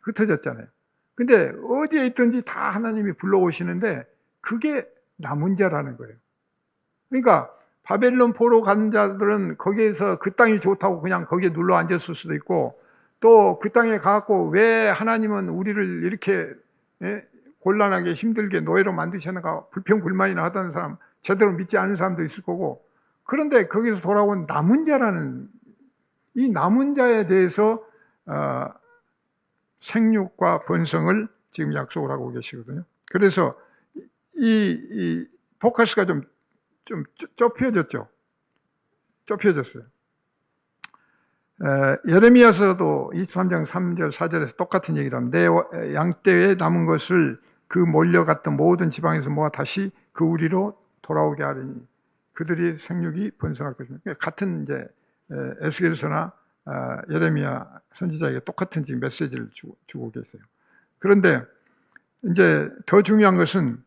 A: 흩어졌잖아요. 근데 어디에 있든지 다 하나님이 불러오시는데 그게 남은 자라는 거예요. 그러니까 바벨론 포로 간 자들은 거기에서 그 땅이 좋다고 그냥 거기에 눌러 앉았을 수도 있고, 또 그 땅에 가갖고 왜 하나님은 우리를 이렇게 곤란하게 힘들게 노예로 만드셨는가 불평불만이나 하던 사람, 제대로 믿지 않은 사람도 있을 거고. 그런데 거기서 돌아온 남은 자라는, 이 남은 자에 대해서 생육과 번성을 지금 약속을 하고 계시거든요. 그래서 이 포커스가 좀 좁혀졌죠. 좁혀졌어요. 예레미야서도 23장 3절 4절에서 똑같은 얘기를 합니다. 내 양떼에 남은 것을 그 몰려갔던 모든 지방에서 모아 다시 그 우리로 돌아오게 하리니 그들이 생육이 번성할 것입니다. 같은 이제 에스겔서나 예레미야 선지자에게 똑같은 지금 메시지를 주고 계세요. 그런데 이제 더 중요한 것은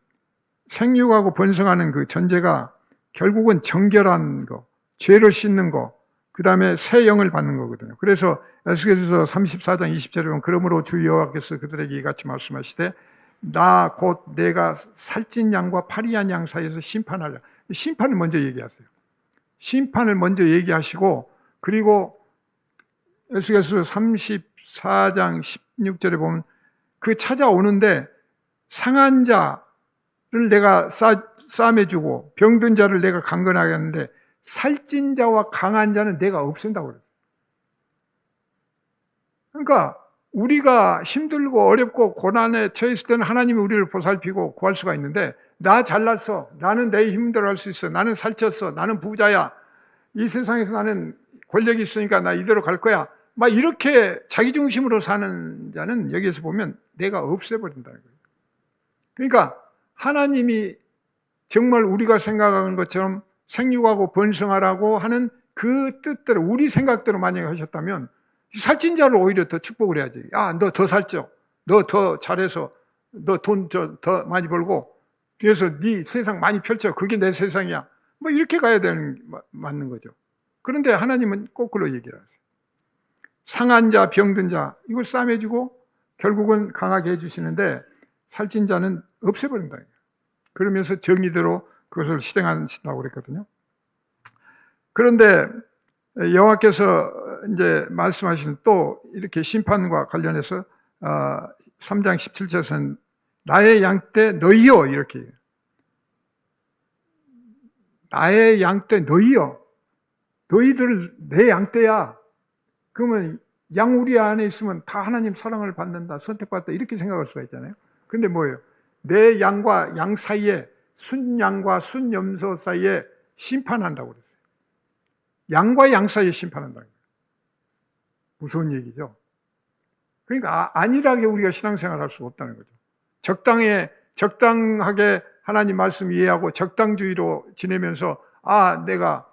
A: 생육하고 번성하는 그 전제가 결국은 정결한 거, 죄를 씻는 거, 그 다음에 새 영을 받는 거거든요. 그래서 에스겔서 34장 20절에 보면 그러므로 주 여호와께서 그들에게 이같이 말씀하시되 나 곧 내가 살찐 양과 파리한 양 사이에서 심판하려. 심판을 먼저 얘기하세요. 심판을 먼저 얘기하시고, 그리고 에스겔서 34장 16절에 보면 그 찾아오는데 상한 자를 내가 싸매주고 병든 자를 내가 강건하게 하는데 살찐 자와 강한 자는 내가 없앤다고 그랬어요. 그러니까 우리가 힘들고 어렵고 고난에 처했을 때는 하나님이 우리를 보살피고 구할 수가 있는데, 나 잘났어, 나는 내 힘대로 할 수 있어, 나는 살쪘어, 나는 부자야, 이 세상에서 나는 권력이 있으니까 나 이대로 갈 거야, 막 이렇게 자기중심으로 사는 자는 여기에서 보면 내가 없애버린다는 거예요. 그러니까 하나님이 정말 우리가 생각하는 것처럼 생육하고 번성하라고 하는 그 뜻대로, 우리 생각대로 만약에 하셨다면 살찐 자를 오히려 더 축복을 해야지. 야, 너 더 살쪄, 너 더 잘해서 너 돈 더 많이 벌고 그래서 네 세상 많이 펼쳐, 그게 내 세상이야, 뭐 이렇게 가야 되는, 맞는 거죠. 그런데 하나님은 거꾸로 얘기를 하세요. 상한 자, 병든 자 이걸 싸매주고 결국은 강하게 해주시는데 살찐 자는 없애버린다. 그러면서 정의대로 그것을 실행하신다고 그랬거든요. 그런데 여호와께서 이제 말씀하신 또 이렇게 심판과 관련해서 3장 17절에서는 나의 양떼 너희여, 이렇게, 나의 양떼 너희여, 너희들 내 양떼야. 그러면 양 우리 안에 있으면 다 하나님 사랑을 받는다, 선택받다 이렇게 생각할 수가 있잖아요. 근데 뭐예요? 내 양과 양 사이에, 순양과 순염소 사이에 심판한다고 그랬어요. 양과 양 사이에 심판한다는 거예요. 무서운 얘기죠. 그러니까 안일하게 우리가 신앙생활을 할 수가 없다는 거죠. 적당하게 하나님 말씀 이해하고 적당주의로 지내면서 내가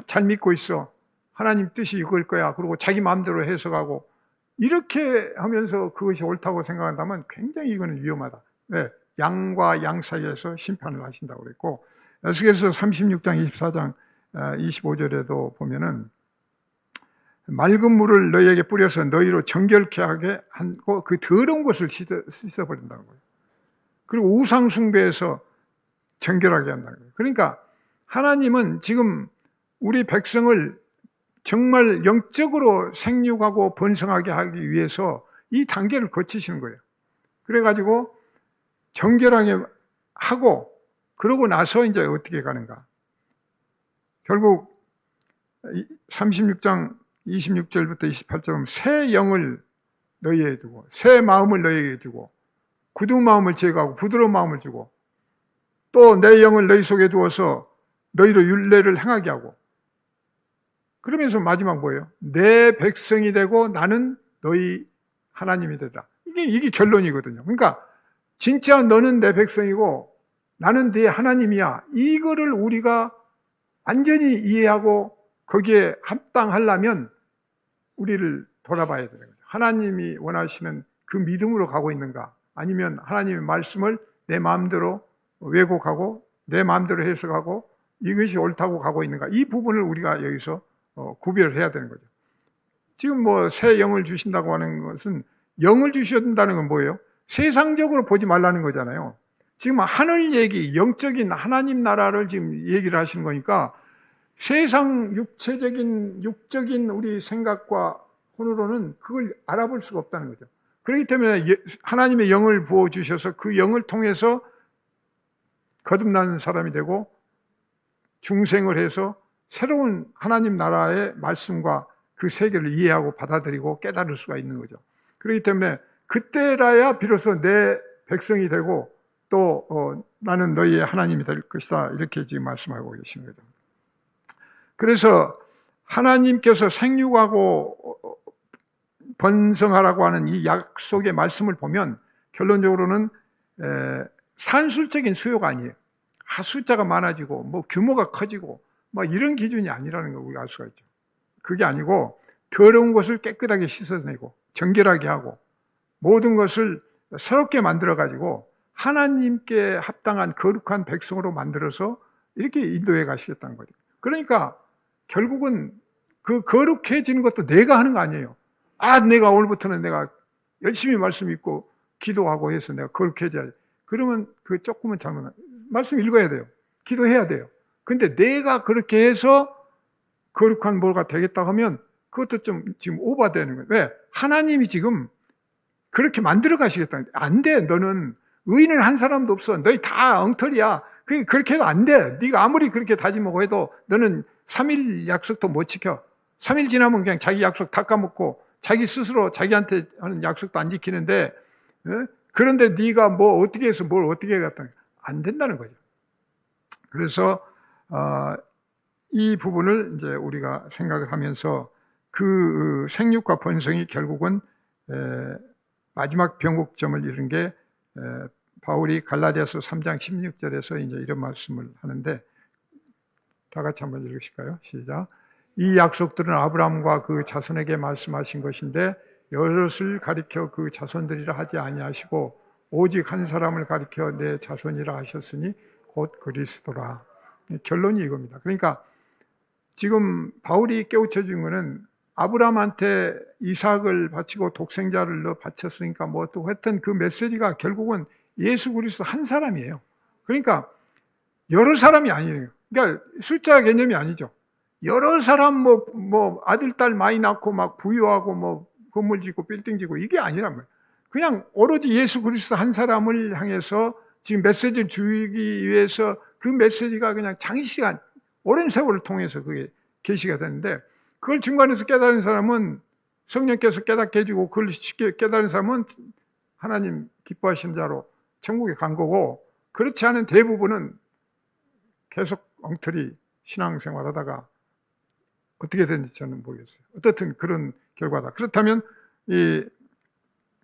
A: 잘 믿고 있어, 하나님 뜻이 이걸 거야, 그리고 자기 마음대로 해석하고 이렇게 하면서 그것이 옳다고 생각한다면 굉장히 이거는 위험하다. 네, 양과 양 사이에서 심판을 하신다고 그랬고, 에스겔서 36장 24장 25절에도 보면은 맑은 물을 너희에게 뿌려서 너희로 정결케 하게 하고 그 더러운 것을 씻어버린다는 거예요. 그리고 우상 숭배에서 정결하게 한다는 거예요. 그러니까 하나님은 지금 우리 백성을 정말 영적으로 생육하고 번성하게 하기 위해서 이 단계를 거치시는 거예요. 그래가지고 정결하게 하고 그러고 나서 이제 어떻게 가는가. 결국 36장 26절부터 28절은 새 영을 너희에게 주고 새 마음을 너희에게 주고 굳은 마음을 제거하고 부드러운 마음을 주고 또 내 영을 너희 속에 두어서 너희로 율례를 행하게 하고, 그러면서 마지막 뭐예요? 내 백성이 되고 나는 너희 하나님이 되다. 이게 결론이거든요. 그러니까 진짜 너는 내 백성이고 나는 네 하나님이야. 이거를 우리가 완전히 이해하고 거기에 합당하려면 우리를 돌아봐야 되는 거죠. 하나님이 원하시는 그 믿음으로 가고 있는가, 아니면 하나님의 말씀을 내 마음대로 왜곡하고 내 마음대로 해석하고 이것이 옳다고 가고 있는가, 이 부분을 우리가 여기서 구별을 해야 되는 거죠. 지금 뭐 새 영을 주신다고 하는 것은, 영을 주신다는 건 뭐예요? 세상적으로 보지 말라는 거잖아요. 지금 하늘 얘기, 영적인 하나님 나라를 지금 얘기를 하시는 거니까 세상 육적인 우리 생각과 혼으로는 그걸 알아볼 수가 없다는 거죠. 그렇기 때문에 하나님의 영을 부어주셔서 그 영을 통해서 거듭나는 사람이 되고 중생을 해서 새로운 하나님 나라의 말씀과 그 세계를 이해하고 받아들이고 깨달을 수가 있는 거죠. 그렇기 때문에 그때라야 비로소 내 백성이 되고 또 나는 너희의 하나님이 될 것이다, 이렇게 지금 말씀하고 계시는 거죠. 그래서 하나님께서 생육하고 번성하라고 하는 이 약속의 말씀을 보면 결론적으로는 산술적인 수요가 아니에요. 숫자가 많아지고 뭐 규모가 커지고 막 이런 기준이 아니라는 걸 우리가 알 수가 있죠. 그게 아니고 더러운 것을 깨끗하게 씻어내고 정결하게 하고 모든 것을 새롭게 만들어가지고 하나님께 합당한 거룩한 백성으로 만들어서 이렇게 인도해 가시겠다는 거죠. 그러니까 결국은 그 거룩해지는 것도 내가 하는 거 아니에요. 내가 오늘부터는 내가 열심히 말씀 읽고 기도하고 해서 내가 거룩해져야지. 그러면 그 조금은 잘못, 말씀 읽어야 돼요. 기도해야 돼요. 근데 내가 그렇게 해서 거룩한 뭐가 되겠다 하면 그것도 좀 지금 오버되는 거예요. 왜? 하나님이 지금 그렇게 만들어 가시겠다. 안 돼. 너는 의인은 한 사람도 없어. 너희 다 엉터리야. 그렇게 해도 안 돼. 네가 아무리 그렇게 다짐하고 해도 너는 3일 약속도 못 지켜. 3일 지나면 그냥 자기 약속 다 까먹고 자기 스스로 자기한테 하는 약속도 안 지키는데, 그런데 네가 뭐 어떻게 해서 뭘 어떻게 해갔다, 안 된다는 거죠. 그래서 이 부분을 이제 우리가 생각을 하면서 그 생육과 번성이 결국은 마지막 변곡점을 이룬 게 바울이 갈라디아서 3장 16절에서 이제 이런 말씀을 하는데, 다 같이 한번 읽으실까요? 시작. 이 약속들은 아브라함과 그 자손에게 말씀하신 것인데 여럿을 가리켜 그 자손들이라 하지 아니하시고 오직 한 사람을 가리켜 내 자손이라 하셨으니 곧 그리스도라. 결론이 이겁니다. 그러니까 지금 바울이 깨우쳐 준 거는 아브라함한테 이삭을 바치고 독생자를 바쳤으니까 뭐 또 했던 그 메시지가 결국은 예수 그리스도 한 사람이에요. 그러니까 여러 사람이 아니에요. 그러니까 숫자 개념이 아니죠. 여러 사람 뭐 아들 딸 많이 낳고 막 부유하고 뭐 건물 짓고 빌딩 짓고 이게 아니란 말이에요. 그냥 오로지 예수 그리스도 한 사람을 향해서 지금 메시지를 주기 위해서 그 메시지가 그냥 장시간 오랜 세월을 통해서 그게 계시가 되는데, 그걸 중간에서 깨달은 사람은 성령께서 깨닫게 해주고 그걸 쉽게 깨달은 사람은 하나님 기뻐하신 자로 천국에 간 거고, 그렇지 않은 대부분은 계속 엉터리 신앙생활하다가 어떻게 됐는지 저는 모르겠어요. 어떻든 그런 결과다. 그렇다면 이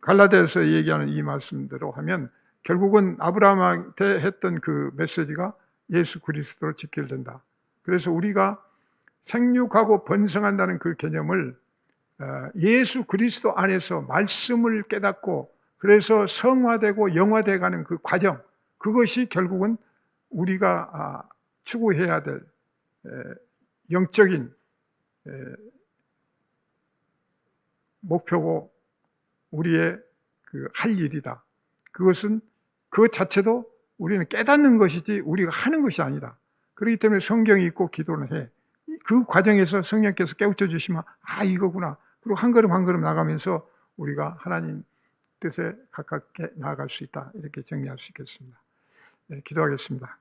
A: 갈라디아서 얘기하는 이 말씀대로 하면 결국은 아브라함한테 했던 그 메시지가 예수 그리스도로 직결된다. 그래서 우리가 생육하고 번성한다는 그 개념을 예수 그리스도 안에서 말씀을 깨닫고 그래서 성화되고 영화되어 가는 그 과정, 그것이 결국은 우리가 추구해야 될 영적인 목표고 우리의 그 할 일이다. 그것은 그것 자체도 우리는 깨닫는 것이지 우리가 하는 것이 아니다. 그렇기 때문에 성경이 있고 기도는 해. 그 과정에서 성령께서 깨우쳐 주시면 이거구나. 그리고 한 걸음 한 걸음 나가면서 우리가 하나님 뜻에 가깝게 나아갈 수 있다. 이렇게 정리할 수 있겠습니다. 네, 기도하겠습니다.